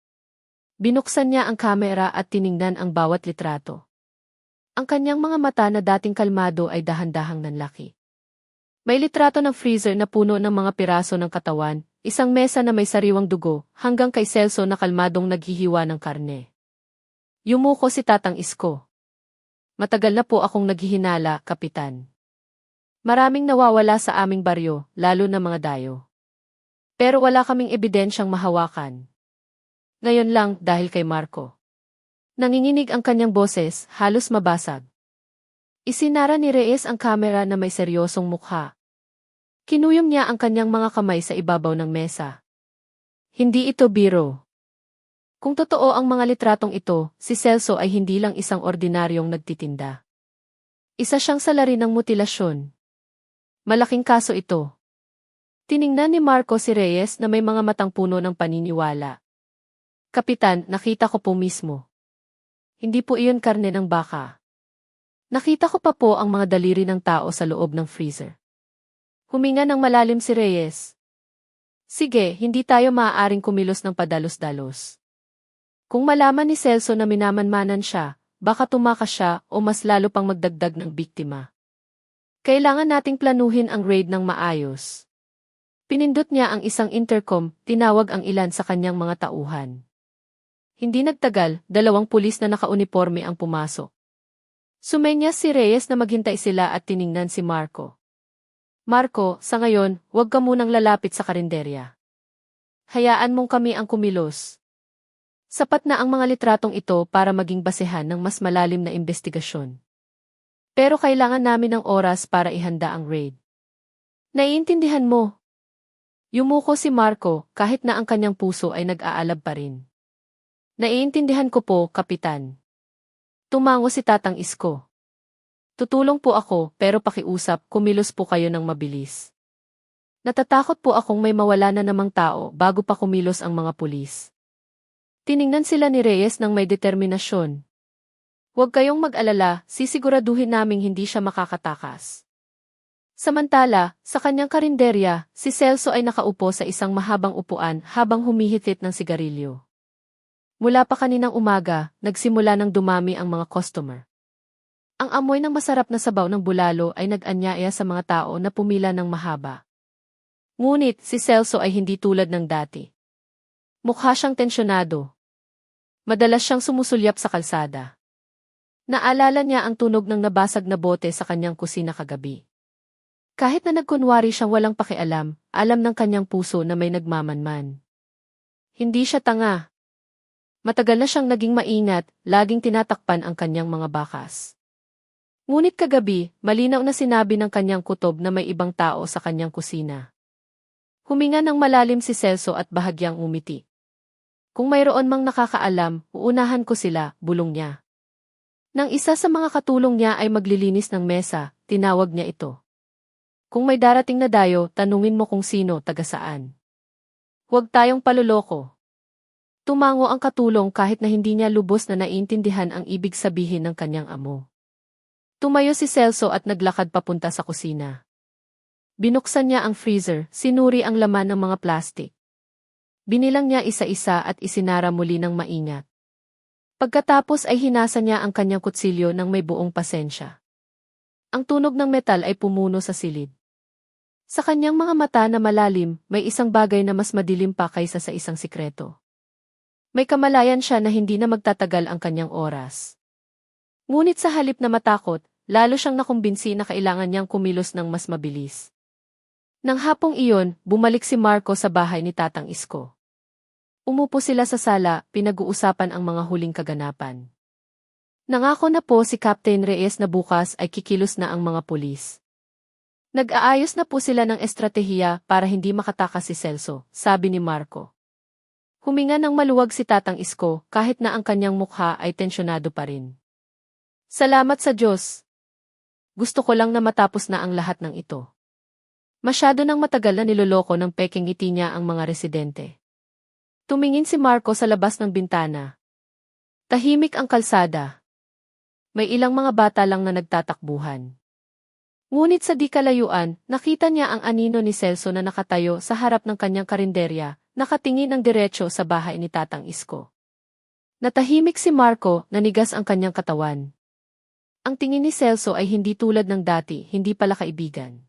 Binuksan niya ang kamera at tiningnan ang bawat litrato. Ang kanyang mga mata na dating kalmado ay dahan-dahang nanlaki. May litrato ng freezer na puno ng mga piraso ng katawan, isang mesa na may sariwang dugo, hanggang kay Celso na kalmadong naghihiwa ng karne. Yumuko si Tatang Isko. Matagal na po akong naghihinala, Kapitan. Maraming nawawala sa aming baryo, lalo na mga dayo. Pero wala kaming ebidensyang mahawakan. Ngayon lang dahil kay Marco. Nanginginig ang kanyang boses, halos mabasag. Isinara ni Reyes ang kamera na may seryosong mukha. Kinuyom niya ang kanyang mga kamay sa ibabaw ng mesa. Hindi ito biro. Kung totoo ang mga litratong ito, si Celso ay hindi lang isang ordinaryong nagtitinda. Isa siyang salarin ng mutilasyon. Malaking kaso ito. Tiningnan ni Marco si Reyes na may mga matang puno ng paniniwala. Kapitan, nakita ko po mismo. Hindi po iyon karne ng baka. Nakita ko pa po ang mga daliri ng tao sa loob ng freezer. Huminga ng malalim si Reyes. Sige, hindi tayo maaaring kumilos ng padalos-dalos. Kung malaman ni Celso na minamanmanan siya, baka tumakas siya o mas lalo pang magdagdag ng biktima. Kailangan nating planuhin ang raid ng maayos. Pinindot niya ang isang intercom, tinawag ang ilan sa kanyang mga tauhan. Hindi nagtagal, 2 pulis na nakauniporme ang pumasok. Sumenyas si Reyes na maghintay sila at tiningnan si Marco. Marco, sa ngayon, huwag ka munang lalapit sa karinderya. Hayaan mong kami ang kumilos. Sapat na ang mga litratong ito para maging basehan ng mas malalim na investigasyon. Pero kailangan namin ng oras para ihanda ang raid. Naiintindihan mo? Yumuko si Marco kahit na ang kanyang puso ay nag-aalab pa rin. Naiintindihan ko po, Kapitan. Tumango si Tatang Isko. Tutulong po ako pero pakiusap, kumilos po kayo ng mabilis. Natatakot po akong may mawala na namang tao bago pa kumilos ang mga pulis. Tiningnan sila ni Reyes ng may determinasyon. Huwag kayong mag-alala, sisiguraduhin naming hindi siya makakatakas. Samantala, sa kanyang karinderya, si Celso ay nakaupo sa isang mahabang upuan habang humihitit ng sigarilyo. Mula pa kaninang umaga, nagsimula ng dumami ang mga customer. Ang amoy ng masarap na sabaw ng bulalo ay nag-anyaya sa mga tao na pumila ng mahaba. Ngunit si Celso ay hindi tulad ng dati. Mukha siyang tensyonado. Madalas siyang sumusulyap sa kalsada. Naalala niya ang tunog ng nabasag na bote sa kanyang kusina kagabi. Kahit na nagkunwari siyang walang pakialam, alam ng kanyang puso na may nagmamanman. Hindi siya tanga. Matagal na siyang naging maingat, laging tinatakpan ang kanyang mga bakas. Ngunit kagabi, malinaw na sinabi ng kanyang kutob na may ibang tao sa kanyang kusina. Huminga ng malalim si Celso at bahagyang umiti. Kung mayroon mang nakakaalam, uunahan ko sila, bulong niya. Nang isa sa mga katulong niya ay maglilinis ng mesa, tinawag niya ito. Kung may darating na dayo, tanungin mo kung sino, taga saan. Huwag tayong paluloko. Tumango ang katulong kahit na hindi niya lubos na naiintindihan ang ibig sabihin ng kanyang amo. Tumayo si Celso at naglakad papunta sa kusina. Binuksan niya ang freezer, sinuri ang laman ng mga plastik. Binilang niya isa-isa at isinara muli ng maingat. Pagkatapos ay hinasa niya ang kanyang kutsilyo ng may buong pasensya. Ang tunog ng metal ay pumuno sa silid. Sa kanyang mga mata na malalim, may isang bagay na mas madilim pa kaysa sa isang sikreto. May kamalayan siya na hindi na magtatagal ang kanyang oras. Ngunit sa halip na matakot, lalo siyang nakumbinsi na kailangan niyang kumilos ng mas mabilis. Nang hapong iyon, bumalik si Marco sa bahay ni Tatang Isko. Umupo sila sa sala, pinag-uusapan ang mga huling kaganapan. Nangako na po si Captain Reyes na bukas ay kikilos na ang mga pulis. Nag-aayos na po sila ng estratehiya para hindi makatakas si Celso, sabi ni Marco. Huminga ng maluwag si Tatang Isko kahit na ang kanyang mukha ay tensyonado pa rin. Salamat sa Diyos. Gusto ko lang na matapos na ang lahat ng ito. Masyado nang matagal na niloloko ng peking ngiti niya ang mga residente. Tumingin si Marco sa labas ng bintana. Tahimik ang kalsada. May ilang mga bata lang na nagtatakbuhan. Ngunit sa di kalayuan, nakita niya ang anino ni Celso na nakatayo sa harap ng kanyang karinderya, nakatingin ng diretso sa bahay ni Tatang Isko. Natahimik si Marco, nanigas ang kanyang katawan. Ang tingin ni Celso ay hindi tulad ng dati, hindi pala kaibigan.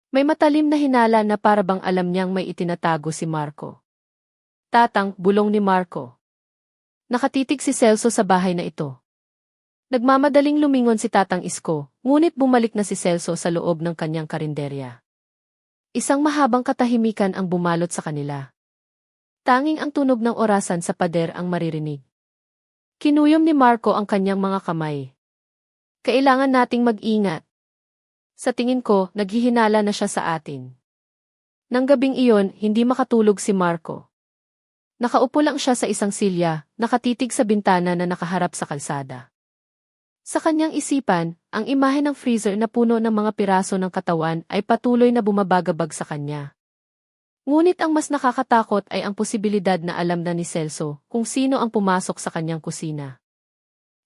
May matalim na hinala na para bang alam niyang may itinatago si Marco. Tatang, bulong ni Marco. Nakatitig si Celso sa bahay na ito. Nagmamadaling lumingon si Tatang Isko, ngunit bumalik na si Celso sa loob ng kanyang karinderya. Isang mahabang katahimikan ang bumalot sa kanila. Tanging ang tunog ng orasan sa pader ang maririnig. Kinuyom ni Marco ang kanyang mga kamay. Kailangan nating mag-ingat. Sa tingin ko, naghihinala na siya sa atin. Nang gabing iyon, hindi makatulog si Marco. Nakaupo lang siya sa isang silya, nakatitig sa bintana na nakaharap sa kalsada. Sa kanyang isipan, ang imahe ng freezer na puno ng mga piraso ng katawan ay patuloy na bumabagabag sa kanya. Ngunit ang mas nakakatakot ay ang posibilidad na alam na ni Celso kung sino ang pumasok sa kanyang kusina.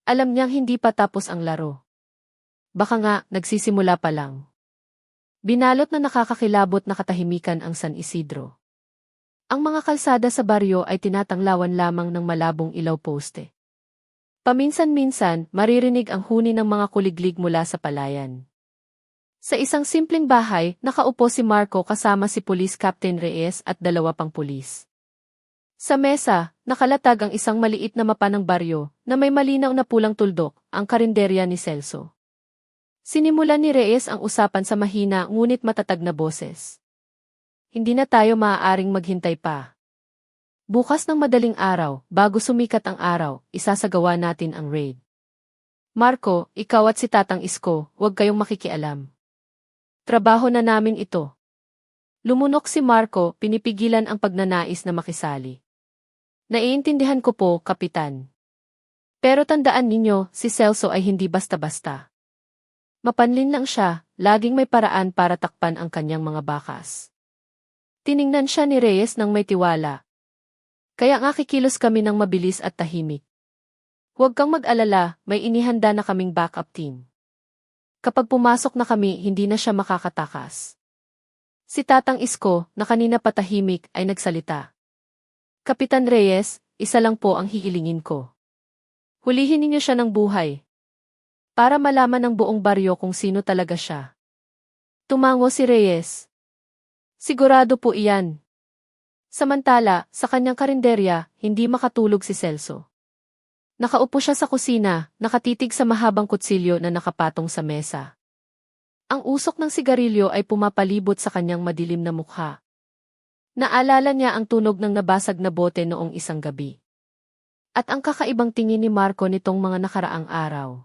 Alam niyang hindi pa tapos ang laro. Baka nga, nagsisimula pa lang. Binalot na nakakakilabot na katahimikan ang San Isidro. Ang mga kalsada sa baryo ay tinatanglawan lamang ng malabong ilaw poste. Paminsan-minsan, maririnig ang huni ng mga kuliglig mula sa palayan. Sa isang simpleng bahay, nakaupo si Marco kasama si Police Captain Reyes at 2 pang pulis. Sa mesa, nakalatag ang isang maliit na mapa ng baryo na may malinaw na pulang tuldok, ang karinderya ni Celso. Sinimulan ni Reyes ang usapan sa mahina ngunit matatag na boses. Hindi na tayo maaaring maghintay pa. Bukas ng madaling araw, bago sumikat ang araw, isasagawa natin ang raid. Marco, ikaw at si Tatang Isko, huwag kayong makikialam. Trabaho na namin ito. Lumunok si Marco, pinipigilan ang pagnanais na makisali. Naiintindihan ko po, Kapitan. Pero tandaan ninyo, si Celso ay hindi basta-basta. Mapanlin lang siya, laging may paraan para takpan ang kanyang mga bakas. Tiningnan siya ni Reyes ng may tiwala. Kaya nga kikilos kami ng mabilis at tahimik. Huwag kang mag-alala, may inihanda na kaming backup team. Kapag pumasok na kami, hindi na siya makakatakas. Si Tatang Isko, na kanina patahimik, ay nagsalita. Kapitan Reyes, isa lang po ang hihilingin ko. Hulihin ninyo siya ng buhay. Para malaman ng buong baryo kung sino talaga siya. Tumango si Reyes. Sigurado po iyan. Samantala, sa kanyang karinderya, hindi makatulog si Celso. Nakaupo siya sa kusina, nakatitig sa mahabang kutsilyo na nakapatong sa mesa. Ang usok ng sigarilyo ay pumapalibot sa kanyang madilim na mukha. Naalala niya ang tunog ng nabasag na bote noong isang gabi. At ang kakaibang tingin ni Marco nitong mga nakaraang araw.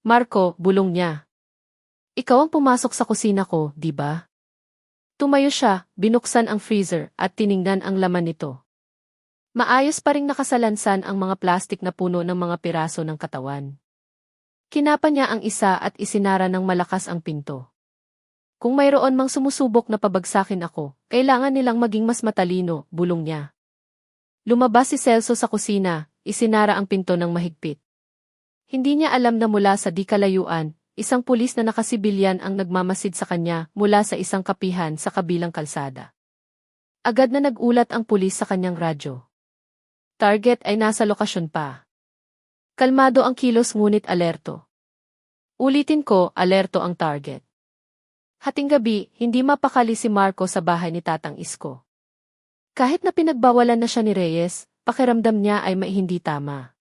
Marco, bulong niya. Ikaw ang pumasok sa kusina ko, di ba? Tumayo siya, binuksan ang freezer at tiningnan ang laman nito. Maayos pa ring nakasalansan ang mga plastik na puno ng mga piraso ng katawan. Kinapa niya ang isa at isinara ng malakas ang pinto. Kung mayroon mang sumusubok na pabagsakin ako, kailangan nilang maging mas matalino, bulong niya. Lumabas si Celso sa kusina, isinara ang pinto ng mahigpit. Hindi niya alam na mula sa di kalayuan, isang pulis na nakasibilyan ang nagmamasid sa kanya mula sa isang kapihan sa kabilang kalsada. Agad na nagulat ang pulis sa kanyang radyo. Target ay nasa lokasyon pa. Kalmado ang kilos ngunit alerto. Ulitin ko, alerto ang target. Hating gabi, hindi mapakali si Marco sa bahay ni Tatang Isko. Kahit na pinagbawalan na siya ni Reyes, pakiramdam niya ay may hindi tama.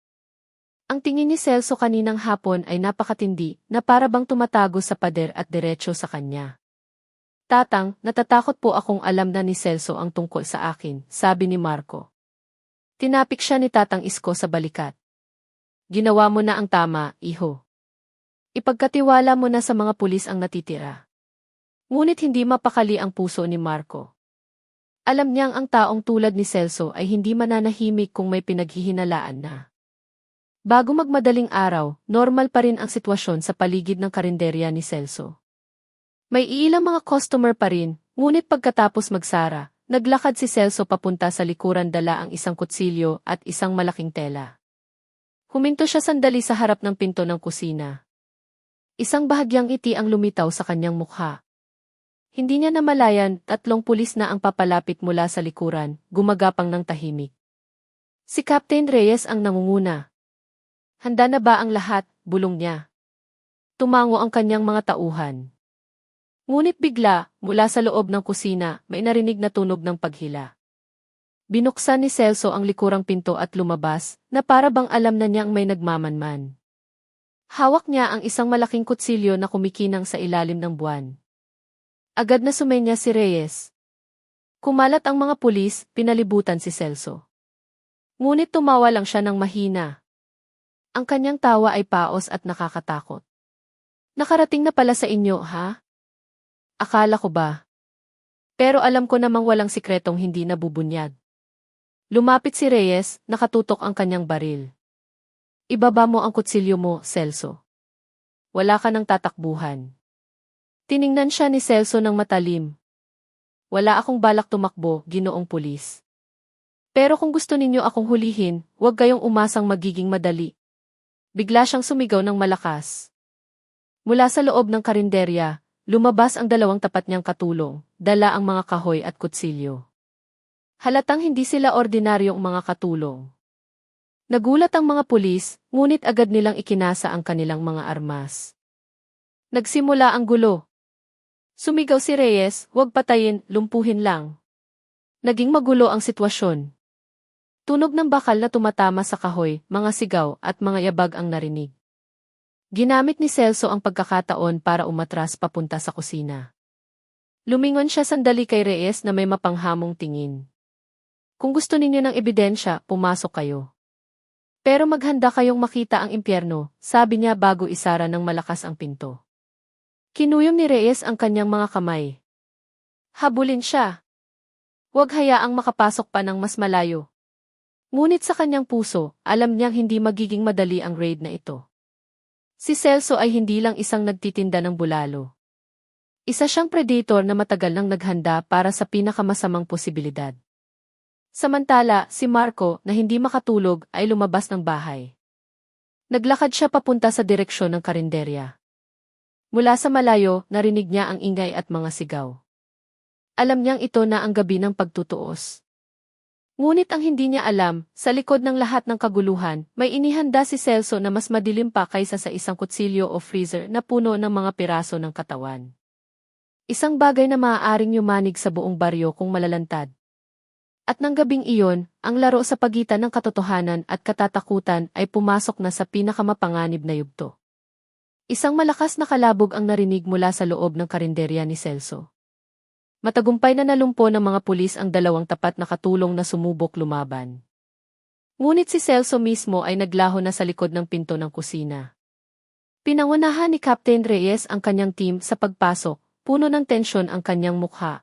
Ang tingin ni Celso kaninang hapon ay napakatindi na para bang tumatago sa pader at diretso sa kanya. Tatang, natatakot po akong alam na ni Celso ang tungkol sa akin, sabi ni Marco. Tinapik siya ni Tatang Isko sa balikat. Ginawa mo na ang tama, iho. Ipagkatiwala mo na sa mga pulis ang natitira. Ngunit hindi mapakali ang puso ni Marco. Alam niyang ang taong tulad ni Celso ay hindi mananahimik kung may pinaghihinalaan na. Bago magmadaling araw, normal pa rin ang sitwasyon sa paligid ng karinderya ni Celso. May ilang mga customer pa rin, ngunit pagkatapos magsara, naglakad si Celso papunta sa likuran dala ang isang kutsilyo at isang malaking tela. Huminto siya sandali sa harap ng pinto ng kusina. Isang bahagyang ngiti ang lumitaw sa kanyang mukha. Hindi niya namalayan, 3 pulis na ang papalapit mula sa likuran, gumagapang ng tahimik. Si Captain Reyes ang nangunguna. Handa na ba ang lahat? Bulong niya. Tumango ang kanyang mga tauhan. Ngunit bigla, mula sa loob ng kusina, may narinig na tunog ng paghila. Binuksan ni Celso ang likurang pinto at lumabas, na para bang alam na niyang may nagmamanman. Hawak niya ang isang malaking kutsilyo na kumikinang sa ilalim ng buwan. Agad na sumenya si Reyes. Kumalat ang mga pulis, pinalibutan si Celso. Ngunit tumawa lang siya ng mahina. Ang kanyang tawa ay paos at nakakatakot. Nakarating na pala sa inyo, ha? Akala ko ba? Pero alam ko namang walang sikretong hindi nabubunyag. Lumapit si Reyes, nakatutok ang kanyang baril. Ibaba mo ang kutsilyo mo, Celso. Wala ka ng tatakbuhan. Tiningnan siya ni Celso ng matalim. Wala akong balak tumakbo, ginoong pulis. Pero kung gusto ninyo akong hulihin, huwag kayong umasang magiging madali. Bigla siyang sumigaw ng malakas. Mula sa loob ng karinderya, lumabas ang 2 tapat niyang katulong, dala ang mga kahoy at kutsilyo. Halatang hindi sila ordinaryong mga katulong. Nagulat ang mga pulis, ngunit agad nilang ikinasa ang kanilang mga armas. Nagsimula ang gulo. Sumigaw si Reyes, huwag patayin, lumpuhin lang. Naging magulo ang sitwasyon. Tunog ng bakal na tumatama sa kahoy, mga sigaw at mga yabag ang narinig. Ginamit ni Celso ang pagkakataon para umatras papunta sa kusina. Lumingon siya sandali kay Reyes na may mapanghamong tingin. Kung gusto ninyo ng ebidensya, pumasok kayo. Pero maghanda kayong makita ang impyerno, sabi niya bago isara ng malakas ang pinto. Kinuyom ni Reyes ang kanyang mga kamay. Habulin siya. Huwag hayaang makapasok pa ng mas malayo. Ngunit sa kanyang puso, alam niyang hindi magiging madali ang raid na ito. Si Celso ay hindi lang isang nagtitinda ng bulalo. Isa siyang predator na matagal nang naghanda para sa pinakamasamang posibilidad. Samantala, si Marco, na hindi makatulog, ay lumabas ng bahay. Naglakad siya papunta sa direksyon ng karinderya. Mula sa malayo, narinig niya ang ingay at mga sigaw. Alam niyang ito na ang gabi ng pagtutuos. Ngunit ang hindi niya alam, sa likod ng lahat ng kaguluhan, may inihanda si Celso na mas madilim pa kaysa sa isang kutsilyo o freezer na puno ng mga piraso ng katawan. Isang bagay na maaaring yumanig sa buong baryo kung malalantad. At nang gabing iyon, ang laro sa pagitan ng katotohanan at katatakutan ay pumasok na sa pinakamapanganib na yugto. Isang malakas na kalabog ang narinig mula sa loob ng karinderya ni Celso. Matagumpay na nalumpo ng mga pulis ang 2 tapat na katulong na sumubok lumaban. Ngunit si Celso mismo ay naglaho na sa likod ng pinto ng kusina. Pinangunahan ni Captain Reyes ang kanyang team sa pagpasok, puno ng tensyon ang kanyang mukha.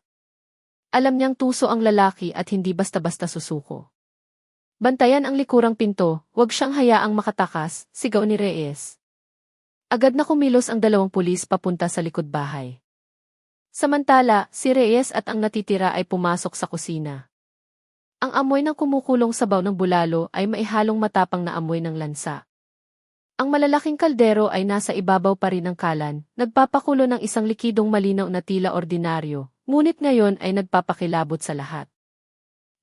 Alam niyang tuso ang lalaki at hindi basta-basta susuko. Bantayan ang likurang pinto, huwag siyang hayaang makatakas, sigaw ni Reyes. Agad na kumilos ang 2 pulis papunta sa likod bahay. Samantala, si Reyes at ang natitira ay pumasok sa kusina. Ang amoy ng kumukulong sabaw ng bulalo ay maihalong matapang na amoy ng lansa. Ang malalaking kaldero ay nasa ibabaw pa rin ng kalan, nagpapakulo ng isang likidong malinaw na tila ordinaryo, ngunit ngayon ay nagpapakilabot sa lahat.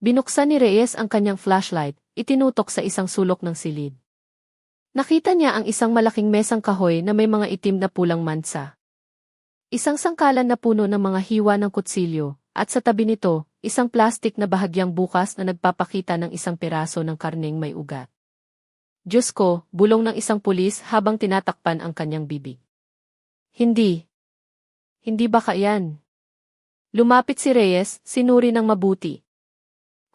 Binuksan ni Reyes ang kanyang flashlight, itinutok sa isang sulok ng silid. Nakita niya ang isang malaking mesang kahoy na may mga itim na pulang mansa. Isang sangkalan na puno ng mga hiwa ng kutsilyo, at sa tabi nito, isang plastik na bahagyang bukas na nagpapakita ng isang piraso ng karneng may ugat. Diyos ko, bulong ng isang pulis habang tinatakpan ang kanyang bibig. Hindi. Hindi baka yan? Lumapit si Reyes, sinuri ng mabuti.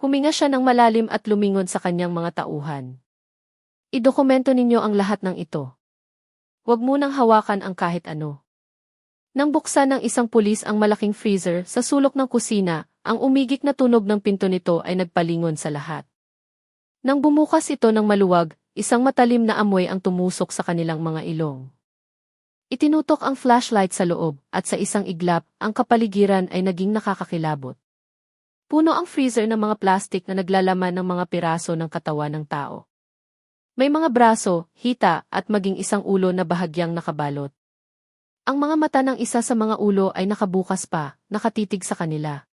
Huminga siya ng malalim at lumingon sa kanyang mga tauhan. Idokumento ninyo ang lahat ng ito. Huwag munang hawakan ang kahit ano. Nang buksan ng isang pulis ang malaking freezer sa sulok ng kusina, ang umigik na tunog ng pinto nito ay nagpalingon sa lahat. Nang bumukas ito ng maluwag, isang matalim na amoy ang tumusok sa kanilang mga ilong. Itinutok ang flashlight sa loob, at sa isang iglap, ang kapaligiran ay naging nakakakilabot. Puno ang freezer ng mga plastik na naglalaman ng mga piraso ng katawan ng tao. May mga braso, hita, at maging isang ulo na bahagyang nakabalot. Ang mga mata ng isa sa mga ulo ay nakabukas pa, nakatitig sa kanila.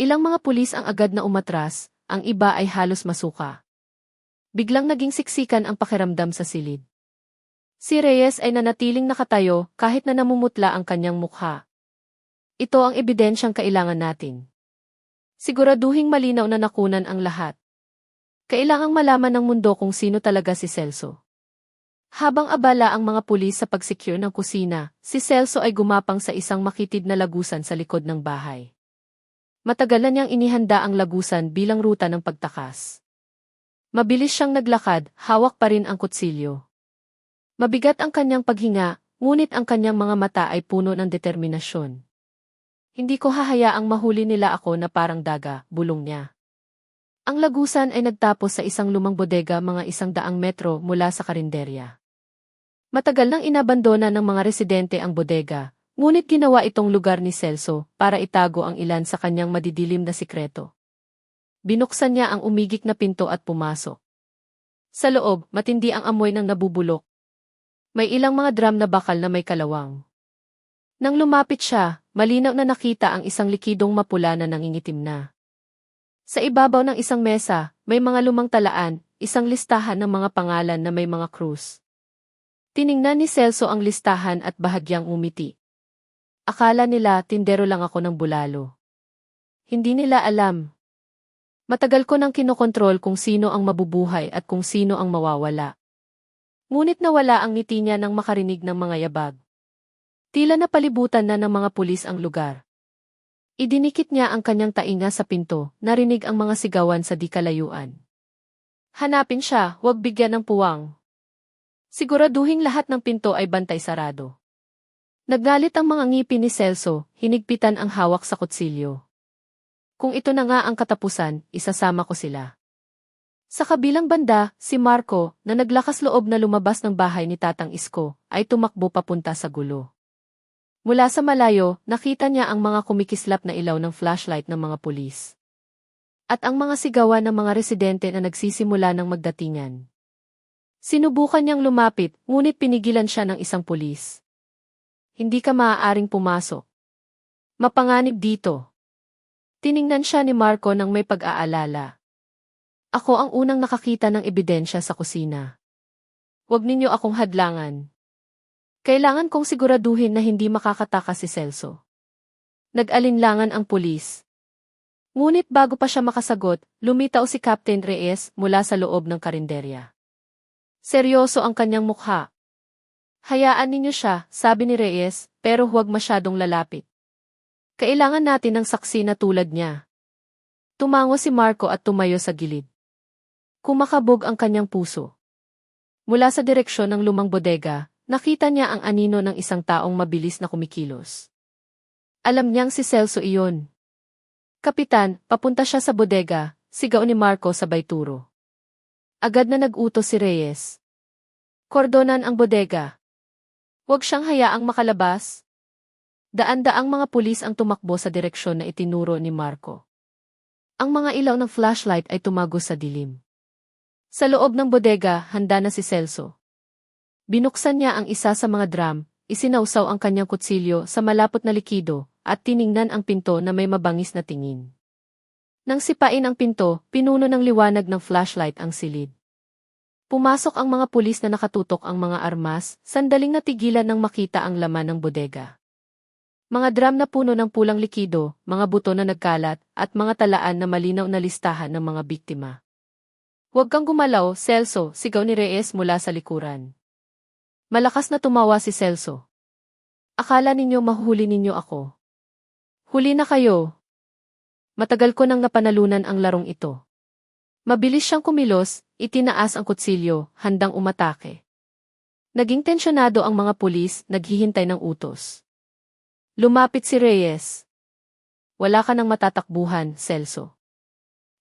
Ilang mga pulis ang agad na umatras, ang iba ay halos masuka. Biglang naging siksikan ang pakiramdam sa silid. Si Reyes ay nanatiling nakatayo kahit na namumutla ang kanyang mukha. Ito ang ebidensyang kailangan natin. Siguraduhing malinaw na nakunan ang lahat. Kailangang malaman ng mundo kung sino talaga si Celso. Habang abala ang mga pulis sa pag-secure ng kusina, si Celso ay gumapang sa isang makitid na lagusan sa likod ng bahay. Matagal na niyang inihanda ang lagusan bilang ruta ng pagtakas. Mabilis siyang naglakad, hawak pa rin ang kutsilyo. Mabigat ang kanyang paghinga, ngunit ang kanyang mga mata ay puno ng determinasyon. Hindi ko hahayaang mahuli nila ako na parang daga, bulong niya. Ang lagusan ay nagtapos sa isang lumang bodega mga 100 metro mula sa karinderya. Matagal nang inabandona ng mga residente ang bodega, ngunit ginawa itong lugar ni Celso para itago ang ilan sa kanyang madidilim na sikreto. Binuksan niya ang umigik na pinto at pumasok. Sa loob, matindi ang amoy ng nabubulok. May ilang mga drum na bakal na may kalawang. Nang lumapit siya, malinaw na nakita ang isang likidong mapula na nangingitim na. Sa ibabaw ng isang mesa, may mga lumang talaan, isang listahan ng mga pangalan na may mga krus. Tiningnan ni Celso ang listahan at bahagyang umiti. Akala nila tindero lang ako ng bulalo. Hindi nila alam. Matagal ko nang kinokontrol kung sino ang mabubuhay at kung sino ang mawawala. Ngunit nawala ang ngiti niya nang makarinig ng mga yabag. Tila napalibutan na ng mga pulis ang lugar. Idinikit niya ang kanyang tainga sa pinto, narinig ang mga sigawan sa di kalayuan. Hanapin siya, huwag bigyan ng puwang. Siguraduhing lahat ng pinto ay bantay sarado. Naggalit ang mga ngipin ni Celso, hinigpitan ang hawak sa kutsilyo. Kung ito na nga ang katapusan, isasama ko sila. Sa kabilang banda, si Marco, na naglakas loob na lumabas ng bahay ni Tatang Isko, ay tumakbo papunta sa gulo. Mula sa malayo, nakita niya ang mga kumikislap na ilaw ng flashlight ng mga pulis. At ang mga sigawan ng mga residente na nagsisimula ng magdatingan. Sinubukan niyang lumapit, ngunit pinigilan siya ng isang pulis. Hindi ka maaaring pumasok. Mapanganib dito. Tiningnan siya ni Marco nang may pag-aalala. Ako ang unang nakakita ng ebidensya sa kusina. Huwag ninyo akong hadlangan. Kailangan kong siguraduhin na hindi makakatakas si Celso. Nag-alinlangan ang pulis. Ngunit bago pa siya makasagot, lumitaw si Captain Reyes mula sa loob ng karinderya. Seryoso ang kanyang mukha. Hayaan ninyo siya, sabi ni Reyes, pero huwag masyadong lalapit. Kailangan natin ng saksi na tulad niya. Tumango si Marco at tumayo sa gilid. Kumakabog ang kanyang puso. Mula sa direksyon ng lumang bodega, nakita niya ang anino ng isang taong mabilis na kumikilos. Alam niyang si Celso iyon. Kapitan, papunta siya sa bodega, sigaw ni Marco sabay turo. Agad na nag-utos si Reyes. Kordonan ang bodega. Huwag siyang hayaang makalabas. Daan-daang mga pulis ang tumakbo sa direksyon na itinuro ni Marco. Ang mga ilaw ng flashlight ay tumagos sa dilim. Sa loob ng bodega, handa na si Celso. Binuksan niya ang isa sa mga drum, isinausaw ang kanyang kutsilyo sa malapot na likido, at tiningnan ang pinto na may mabangis na tingin. Nang sipain ang pinto, pinuno ng liwanag ng flashlight ang silid. Pumasok ang mga pulis na nakatutok ang mga armas, sandaling natigilan nang makita ang laman ng bodega. Mga drum na puno ng pulang likido, mga buto na nagkalat, at mga talaan na malinaw na listahan ng mga biktima. Huwag kang gumalaw, Celso, sigaw ni Reyes mula sa likuran. Malakas na tumawa si Celso. Akala ninyo mahuhuli ninyo ako. Huli na kayo. Matagal ko nang napanalunan ang larong ito. Mabilis siyang kumilos, itinaas ang kutsilyo, handang umatake. Naging tensyonado ang mga pulis, naghihintay ng utos. Lumapit si Reyes. Wala ka nang matatakbuhan, Celso.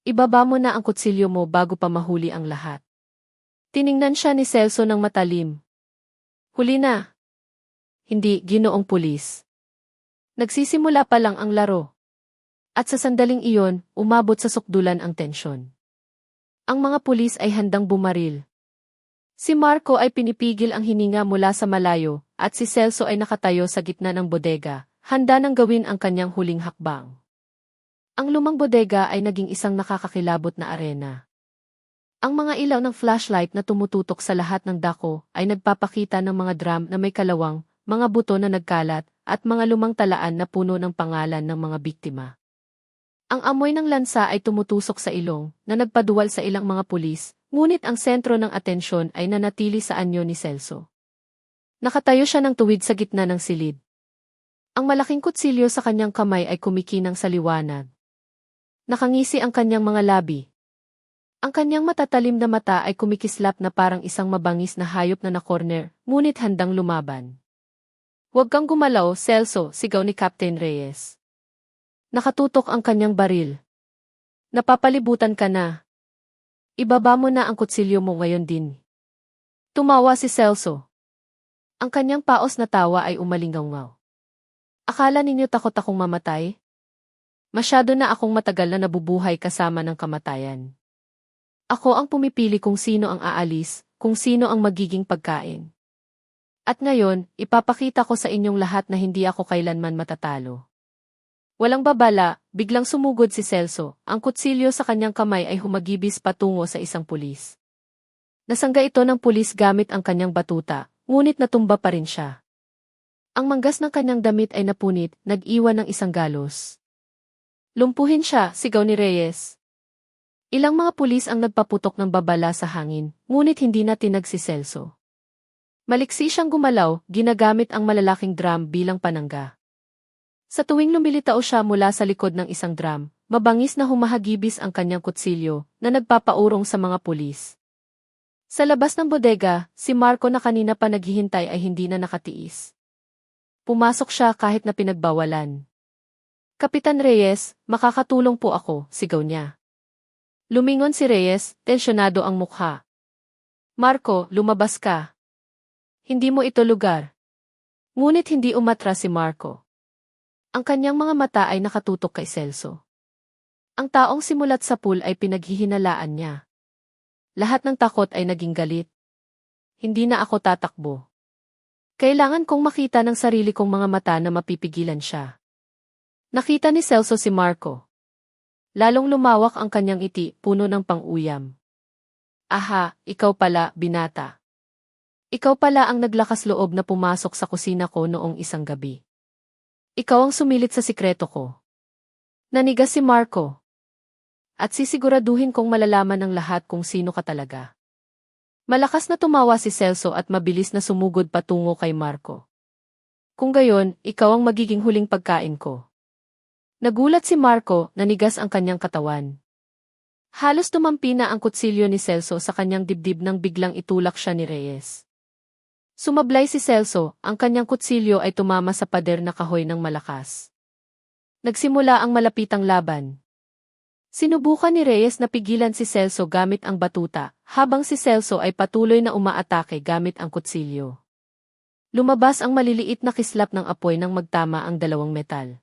Ibaba mo na ang kutsilyo mo bago pa mahuli ang lahat. Tiningnan siya ni Celso ng matalim. Huli na. Hindi, ginoong pulis. Nagsisimula pa lang ang laro. At sa sandaling iyon, umabot sa sukdulan ang tensyon. Ang mga pulis ay handang bumaril. Si Marco ay pinipigil ang hininga mula sa malayo, at si Celso ay nakatayo sa gitna ng bodega, handa nang gawin ang kanyang huling hakbang. Ang lumang bodega ay naging isang nakakakilabot na arena. Ang mga ilaw ng flashlight na tumututok sa lahat ng dako ay nagpapakita ng mga drum na may kalawang, mga buto na nagkalat, at mga lumang talaan na puno ng pangalan ng mga biktima. Ang amoy ng lansa ay tumutusok sa ilong, na nagpaduwal sa ilang mga pulis, ngunit ang sentro ng atensyon ay nanatili sa anyo ni Celso. Nakatayo siya ng tuwid sa gitna ng silid. Ang malaking kutsilyo sa kanyang kamay ay kumikinang sa liwanag. Nakangisi ang kanyang mga labi. Ang kanyang matatalim na mata ay kumikislap na parang isang mabangis na hayop na na-corner, ngunit handang lumaban. Huwag kang gumalaw, Celso, sigaw ni Captain Reyes. Nakatutok ang kanyang baril. Napapalibutan ka na. Ibaba mo na ang kutsilyo mo ngayon din. Tumawa si Celso. Ang kanyang paos na tawa ay umalingaw-ngaw. Akala ninyo takot akong mamatay? Masyado na akong matagal na nabubuhay kasama ng kamatayan. Ako ang pumipili kung sino ang aalis, kung sino ang magiging pagkain. At ngayon, ipapakita ko sa inyong lahat na hindi ako kailanman matatalo. Walang babala, biglang sumugod si Celso, ang kutsilyo sa kanyang kamay ay humagibis patungo sa isang pulis. Nasangga ito ng pulis gamit ang kanyang batuta, ngunit natumba pa rin siya. Ang manggas ng kanyang damit ay napunit, nag-iwan ng isang galos. Lumpuhin siya, sigaw ni Reyes. Ilang mga pulis ang nagpaputok ng babala sa hangin, ngunit hindi na tinag si Celso. Maliksi siyang gumalaw, ginagamit ang malalaking drum bilang panangga. Sa tuwing lumilitaw siya mula sa likod ng isang drum, mabangis na humahagibis ang kanyang kutsilyo na nagpapaurong sa mga pulis. Sa labas ng bodega, si Marco na kanina pa naghihintay ay hindi na nakatiis. Pumasok siya kahit na pinagbawalan. Kapitan Reyes, makakatulong po ako, sigaw niya. Lumingon si Reyes, tensyonado ang mukha. Marco, lumabas ka. Hindi mo ito lugar. Ngunit hindi umatras si Marco. Ang kanyang mga mata ay nakatutok kay Celso. Ang taong simulat sa pool ay pinaghihinalaan niya. Lahat ng takot ay naging galit. Hindi na ako tatakbo. Kailangan kong makita ng sarili kong mga mata na mapipigilan siya. Nakita ni Celso si Marco. Lalong lumawak ang kanyang ngiti, puno ng pang-uyam. Aha, ikaw pala, binata. Ikaw pala ang naglakas loob na pumasok sa kusina ko noong isang gabi. Ikaw ang sumilit sa sikreto ko. Nanigas si Marco. At sisiguraduhin kong malalaman ng lahat kung sino ka talaga. Malakas na tumawa si Celso at mabilis na sumugod patungo kay Marco. Kung gayon, ikaw ang magiging huling pagkain ko. Nagulat si Marco, nanigas ang kanyang katawan. Halos tumampi na ang kutsilyo ni Celso sa kanyang dibdib nang biglang itulak siya ni Reyes. Sumablay si Celso, ang kanyang kutsilyo ay tumama sa pader na kahoy ng malakas. Nagsimula ang malapitang laban. Sinubukan ni Reyes na pigilan si Celso gamit ang batuta, habang si Celso ay patuloy na umaatake gamit ang kutsilyo. Lumabas ang maliliit na kislap ng apoy nang magtama ang dalawang metal.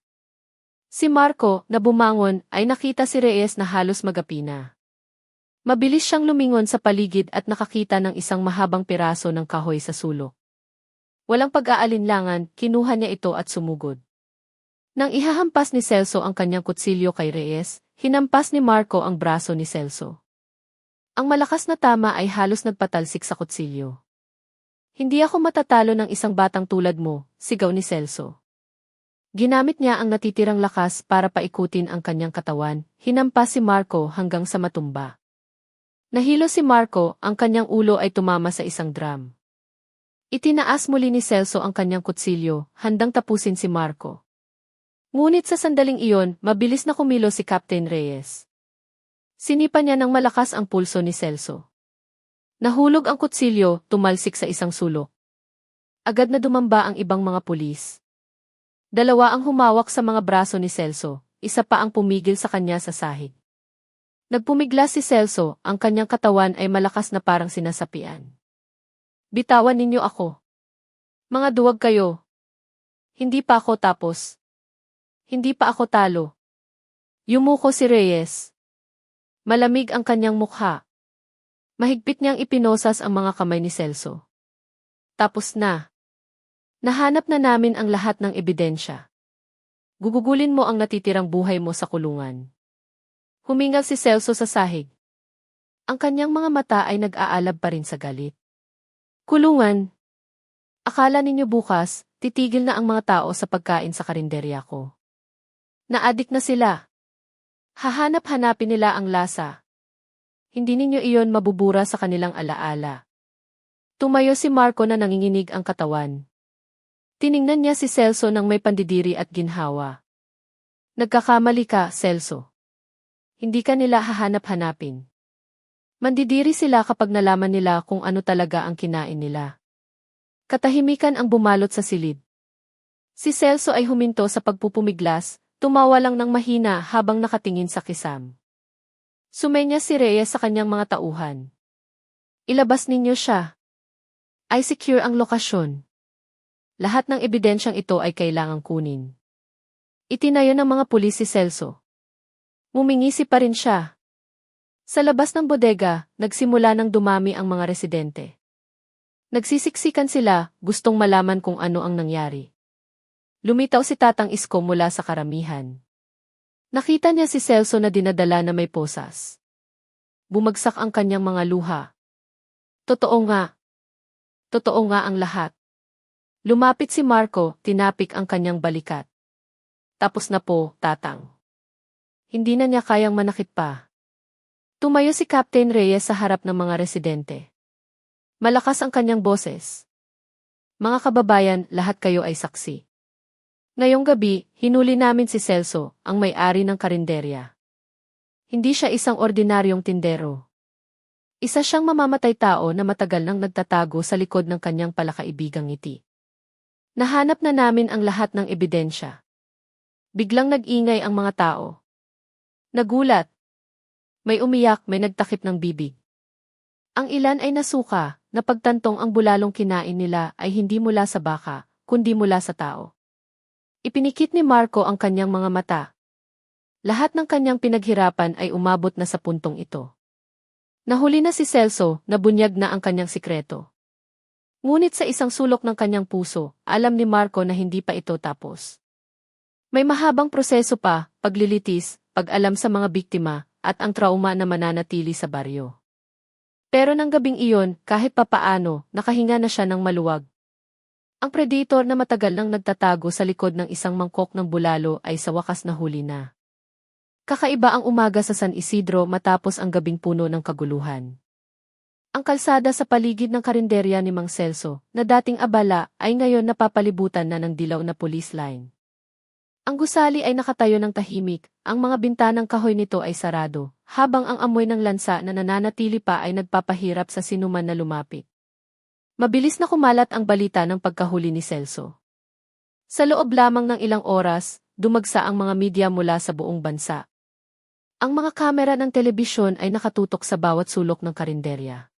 Si Marco, na bumangon, ay nakita si Reyes na halos magapi na. Mabilis siyang lumingon sa paligid at nakakita ng isang mahabang piraso ng kahoy sa sulok. Walang pag-aalinlangan, kinuha niya ito at sumugod. Nang ihahampas ni Celso ang kanyang kutsilyo kay Reyes, hinampas ni Marco ang braso ni Celso. Ang malakas na tama ay halos nagpatalsik sa kutsilyo. Hindi ako matatalo ng isang batang tulad mo, sigaw ni Celso. Ginamit niya ang natitirang lakas para paikutin ang kanyang katawan, hinampas si Marco hanggang sa matumba. Nahilo si Marco, ang kanyang ulo ay tumama sa isang drum. Itinaas muli ni Celso ang kanyang kutsilyo, handang tapusin si Marco. Ngunit sa sandaling iyon, mabilis na kumilos si Captain Reyes. Sinipa niya ng malakas ang pulso ni Celso. Nahulog ang kutsilyo, tumalsik sa isang sulok. Agad na dumamba ang ibang mga pulis. Dalawa ang humawak sa mga braso ni Celso, isa pa ang pumigil sa kanya sa sahig. Nagpumiglas si Celso, ang kanyang katawan ay malakas na parang sinasapian. Bitawan ninyo ako. Mga duwag kayo. Hindi pa ako tapos. Hindi pa ako talo. Yumuko si Reyes. Malamig ang kanyang mukha. Mahigpit niyang ipinosas ang mga kamay ni Celso. Tapos na. Nahanap na namin ang lahat ng ebidensya. Gugugulin mo ang natitirang buhay mo sa kulungan. Humingal si Celso sa sahig. Ang kanyang mga mata ay nag-aalab pa rin sa galit. Kulungan. Akala ninyo bukas, titigil na ang mga tao sa pagkain sa karinderya ko. Naadik na sila. Hahanap-hanapin nila ang lasa. Hindi ninyo iyon mabubura sa kanilang alaala. Tumayo si Marco na nanginginig ang katawan. Tiningnan niya si Celso nang may pandidiri at ginhawa. Nagkakamali ka, Celso. Hindi ka nila hahanap-hanapin. Mandidiri sila kapag nalaman nila kung ano talaga ang kinain nila. Katahimikan ang bumalot sa silid. Si Celso ay huminto sa pagpupumiglas, tumawa lang ng mahina habang nakatingin sa kisam. Sumenya si Reyes sa kanyang mga tauhan. Ilabas ninyo siya. I secure ang lokasyon. Lahat ng ebidensyang ito ay kailangang kunin. Itinayo ng mga pulis si Celso. Mumingisi pa rin siya. Sa labas ng bodega, nagsimula ng dumami ang mga residente. Nagsisiksikan sila, gustong malaman kung ano ang nangyari. Lumitaw si Tatang Isko mula sa karamihan. Nakita niya si Celso na dinadala na may posas. Bumagsak ang kanyang mga luha. Totoo nga. Totoo nga ang lahat. Lumapit si Marco, tinapik ang kanyang balikat. Tapos na po, Tatang. Hindi na niya kayang manakit pa. Tumayo si Captain Reyes sa harap ng mga residente. Malakas ang kanyang boses. Mga kababayan, lahat kayo ay saksi. Ngayong gabi, hinuli namin si Celso, ang may-ari ng karinderya. Hindi siya isang ordinaryong tindero. Isa siyang mamamatay tao na matagal nang nagtatago sa likod ng kanyang palakaibigang ngiti. Nahanap na namin ang lahat ng ebidensya. Biglang nag-ingay ang mga tao. Nagulat. May umiyak, may nagtakip ng bibig. Ang ilan ay nasuka, napagtantong ang bulalong kinain nila ay hindi mula sa baka, kundi mula sa tao. Ipinikit ni Marco ang kanyang mga mata. Lahat ng kanyang pinaghirapan ay umabot na sa puntong ito. Nahuli na si Celso, nabunyag na ang kanyang sikreto. Ngunit sa isang sulok ng kanyang puso, alam ni Marco na hindi pa ito tapos. May mahabang proseso pa, paglilitis, pag-alam sa mga biktima, at ang trauma na mananatili sa baryo. Pero ng gabing iyon, kahit papaano, nakahinga na siya ng maluwag. Ang predator na matagal nang nagtatago sa likod ng isang mangkok ng bulalo ay sa wakas nahuli na. Kakaiba ang umaga sa San Isidro matapos ang gabing puno ng kaguluhan. Ang kalsada sa paligid ng karinderya ni Mang Celso, na dating abala, ay ngayon napapalibutan na ng dilaw na police line. Ang gusali ay nakatayo ng tahimik, ang mga bintanang kahoy nito ay sarado, habang ang amoy ng lansa na nananatili pa ay nagpapahirap sa sinuman na lumapit. Mabilis na kumalat ang balita ng pagkahuli ni Celso. Sa loob lamang ng ilang oras, dumagsa ang mga media mula sa buong bansa. Ang mga kamera ng telebisyon ay nakatutok sa bawat sulok ng karinderya.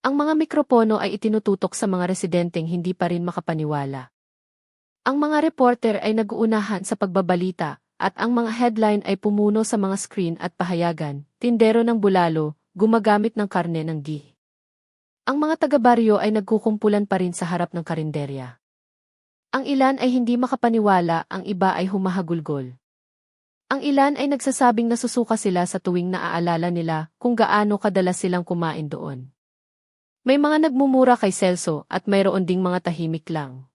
Ang mga mikropono ay itinututok sa mga residenteng hindi pa rin makapaniwala. Ang mga reporter ay nag-uunahan sa pagbabalita, at ang mga headline ay pumuno sa mga screen at pahayagan, tindero ng bulalo, gumagamit ng karne ng gihi. Ang mga taga-baryo ay nagkukumpulan pa rin sa harap ng karinderya. Ang ilan ay hindi makapaniwala, ang iba ay humahagulgol. Ang ilan ay nagsasabing nasusuka sila sa tuwing naaalala nila kung gaano kadalas silang kumain doon. May mga nagmumura kay Celso at mayroon ding mga tahimik lang.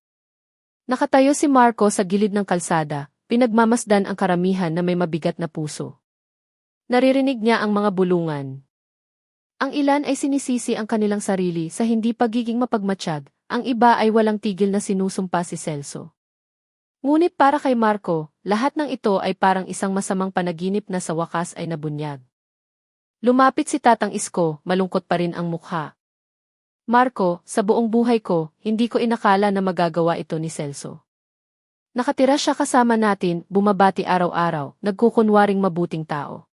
Nakatayo si Marco sa gilid ng kalsada, pinagmamasdan ang karamihan na may mabigat na puso. Naririnig niya ang mga bulungan. Ang ilan ay sinisisi ang kanilang sarili sa hindi pagiging mapagmatsyag, ang iba ay walang tigil na sinusumpa si Celso. Ngunit para kay Marco, lahat ng ito ay parang isang masamang panaginip na sa wakas ay nabunyag. Lumapit si Tatang Isko, malungkot pa rin ang mukha. Marco, sa buong buhay ko, hindi ko inakala na magagawa ito ni Celso. Nakatira siya kasama natin, bumabati araw-araw, nagkukunwaring mabuting tao.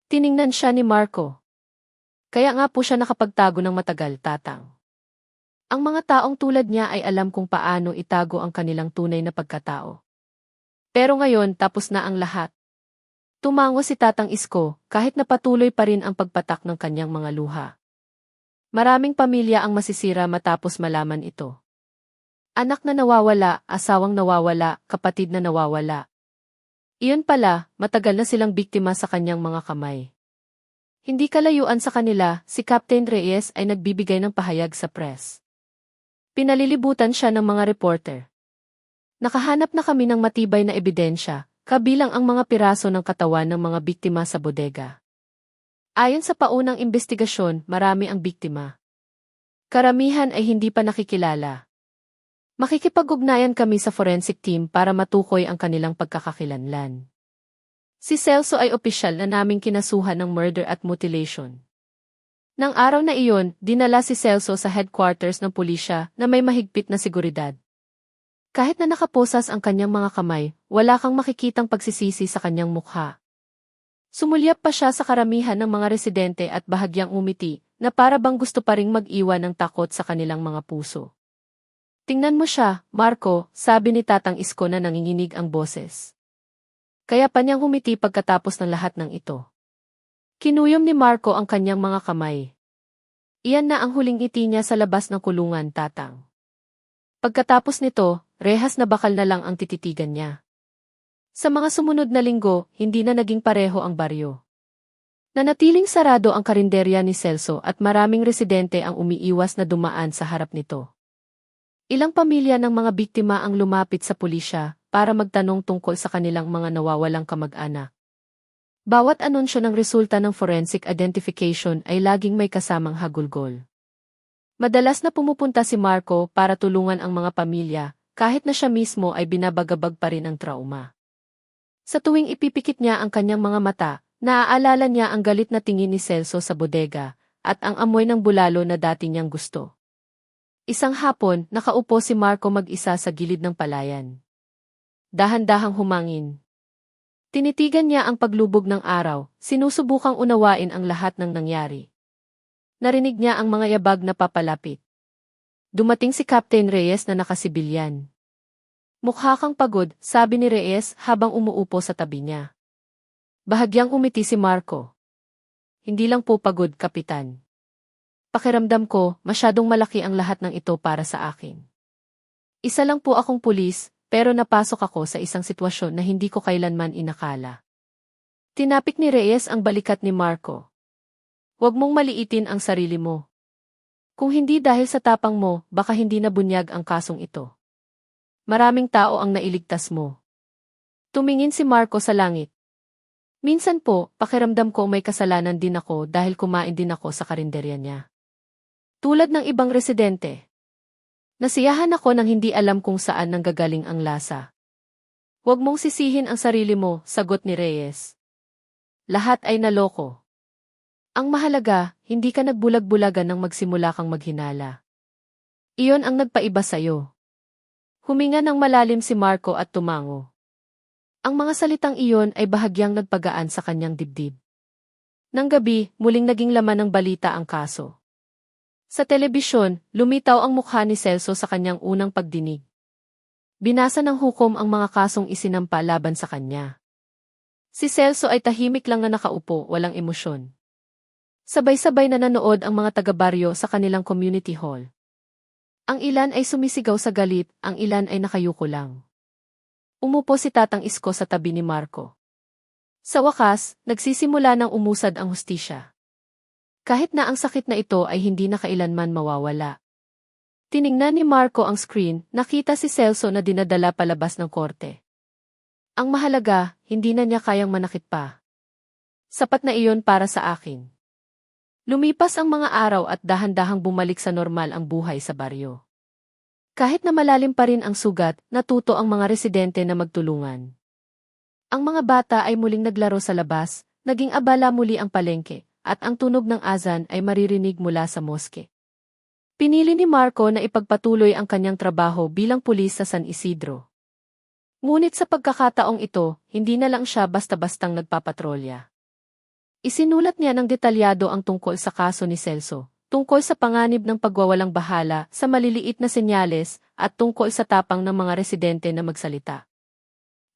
Tiningnan siya ni Marco. Kaya nga po siya nakapagtago ng matagal, Tatang. Ang mga taong tulad niya ay alam kung paano itago ang kanilang tunay na pagkatao. Pero ngayon tapos na ang lahat. Tumango si Tatang Isko, kahit na patuloy pa rin ang pagpatak ng kanyang mga luha. Maraming pamilya ang masisira matapos malaman ito. Anak na nawawala, asawang nawawala, kapatid na nawawala. Iyon pala, matagal na silang biktima sa kanyang mga kamay. Hindi kalayuan sa kanila, si Captain Reyes ay nagbibigay ng pahayag sa press. Pinalilibutan siya ng mga reporter. Nakahanap na kami ng matibay na ebidensya, kabilang ang mga piraso ng katawan ng mga biktima sa bodega. Ayon sa paunang investigasyon, marami ang biktima. Karamihan ay hindi pa nakikilala. Makikipag-ugnayan kami sa forensic team para matukoy ang kanilang pagkakakilanlan. Si Celso ay opisyal na naming kinasuhan ng murder at mutilation. Nang araw na iyon, dinala si Celso sa headquarters ng pulisya na may mahigpit na seguridad. Kahit na nakaposas ang kanyang mga kamay, wala kang makikitang pagsisisi sa kanyang mukha. Sumulyap pa siya sa karamihan ng mga residente at bahagyang umiti, na para bang gusto pa ring mag-iwan ng takot sa kanilang mga puso. Tingnan mo siya, Marco, sabi ni Tatang Isko na nanginginig ang boses. Kaya pa niyang humiti pagkatapos ng lahat ng ito. Kinuyom ni Marco ang kanyang mga kamay. Iyan na ang huling ngiti niya sa labas ng kulungan, Tatang. Pagkatapos nito, rehas na bakal na lang ang tititigan niya. Sa mga sumunod na linggo, hindi na naging pareho ang baryo. Nanatiling sarado ang karinderya ni Celso at maraming residente ang umiiwas na dumaan sa harap nito. Ilang pamilya ng mga biktima ang lumapit sa pulisya para magtanong tungkol sa kanilang mga nawawalang kamag-anak. Bawat anunsyo ng resulta ng forensic identification ay laging may kasamang hagulgol. Madalas na pumupunta si Marco para tulungan ang mga pamilya, kahit na siya mismo ay binabagabag pa rin ang trauma. Sa tuwing ipipikit niya ang kanyang mga mata, naaalala niya ang galit na tingin ni Celso sa bodega, at ang amoy ng bulalo na dati niyang gusto. Isang hapon, nakaupo si Marco mag-isa sa gilid ng palayan. Dahan-dahang humangin. Tinitigan niya ang paglubog ng araw, sinusubukang unawain ang lahat ng nangyari. Narinig niya ang mga yabag na papalapit. Dumating si Captain Reyes na nakasibilyan. Mukha kang pagod, sabi ni Reyes habang umuupo sa tabi niya. Bahagyang umiti si Marco. Hindi lang po pagod, Kapitan. Pakiramdam ko, masyadong malaki ang lahat ng ito para sa akin. Isa lang po akong pulis, pero napasok ako sa isang sitwasyon na hindi ko kailanman inakala. Tinapik ni Reyes ang balikat ni Marco. Huwag mong maliitin ang sarili mo. Kung hindi dahil sa tapang mo, baka hindi nabunyag ang kasong ito. Maraming tao ang nailigtas mo. Tumingin si Marco sa langit. Minsan po, pakiramdam ko may kasalanan din ako dahil kumain din ako sa karinderya niya. Tulad ng ibang residente. Nasiyahan ako nang hindi alam kung saan nanggagaling ang lasa. Huwag mong sisihin ang sarili mo, sagot ni Reyes. Lahat ay naloko. Ang mahalaga, hindi ka nagbulag-bulagan nang magsimula kang maghinala. Iyon ang nagpaiba sa'yo. Huminga ng malalim si Marco at tumango. Ang mga salitang iyon ay bahagyang nagpagaan sa kanyang dibdib. Nang gabi, muling naging laman ng balita ang kaso. Sa telebisyon, lumitaw ang mukha ni Celso sa kanyang unang pagdinig. Binasa ng hukom ang mga kasong isinampa laban sa kanya. Si Celso ay tahimik lang na nakaupo, walang emosyon. Sabay-sabay na nanood ang mga taga-baryo sa kanilang community hall. Ang ilan ay sumisigaw sa galit, ang ilan ay nakayuko lang. Umupo si Tatang Isko sa tabi ni Marco. Sa wakas, nagsisimula ng umusad ang hustisya. Kahit na ang sakit na ito ay hindi na kailanman mawawala. Tiningnan ni Marco ang screen, nakita si Celso na dinadala palabas ng korte. Ang mahalaga, hindi na niya kayang manakit pa. Sapat na iyon para sa akin. Lumipas ang mga araw at dahan-dahang bumalik sa normal ang buhay sa baryo. Kahit na malalim pa rin ang sugat, natuto ang mga residente na magtulungan. Ang mga bata ay muling naglaro sa labas, naging abala muli ang palengke, at ang tunog ng azan ay maririnig mula sa moske. Pinili ni Marco na ipagpatuloy ang kanyang trabaho bilang pulis sa San Isidro. Ngunit sa pagkakataong ito, hindi na lang siya basta-bastang nagpapatrolya. Isinulat niya ng detalyado ang tungkol sa kaso ni Celso, tungkol sa panganib ng pagwawalang bahala sa maliliit na senyales at tungkol sa tapang ng mga residente na magsalita.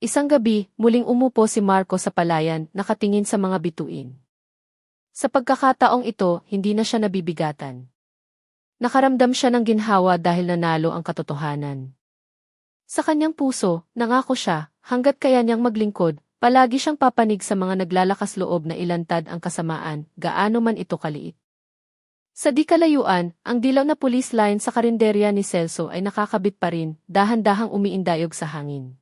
Isang gabi, muling umupo si Marco sa palayan, nakatingin sa mga bituin. Sa pagkakataong ito, hindi na siya nabibigatan. Nakaramdam siya ng ginhawa dahil nanalo ang katotohanan. Sa kanyang puso, nangako siya, hanggat kaya niyang maglingkod, palagi siyang papanig sa mga naglalakas loob na ilantad ang kasamaan, gaano man ito kaliit. Sa di kalayuan, ang dilaw na police line sa karinderya ni Celso ay nakakabit pa rin, dahan-dahang umiindayog sa hangin.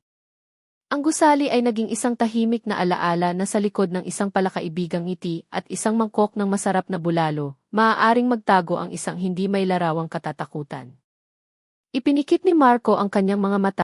Ang gusali ay naging isang tahimik na alaala na sa likod ng isang palakaibigang ngiti at isang mangkok ng masarap na bulalo, maaaring magtago ang isang hindi may larawang katatakutan. Ipinikit ni Marco ang kanyang mga mata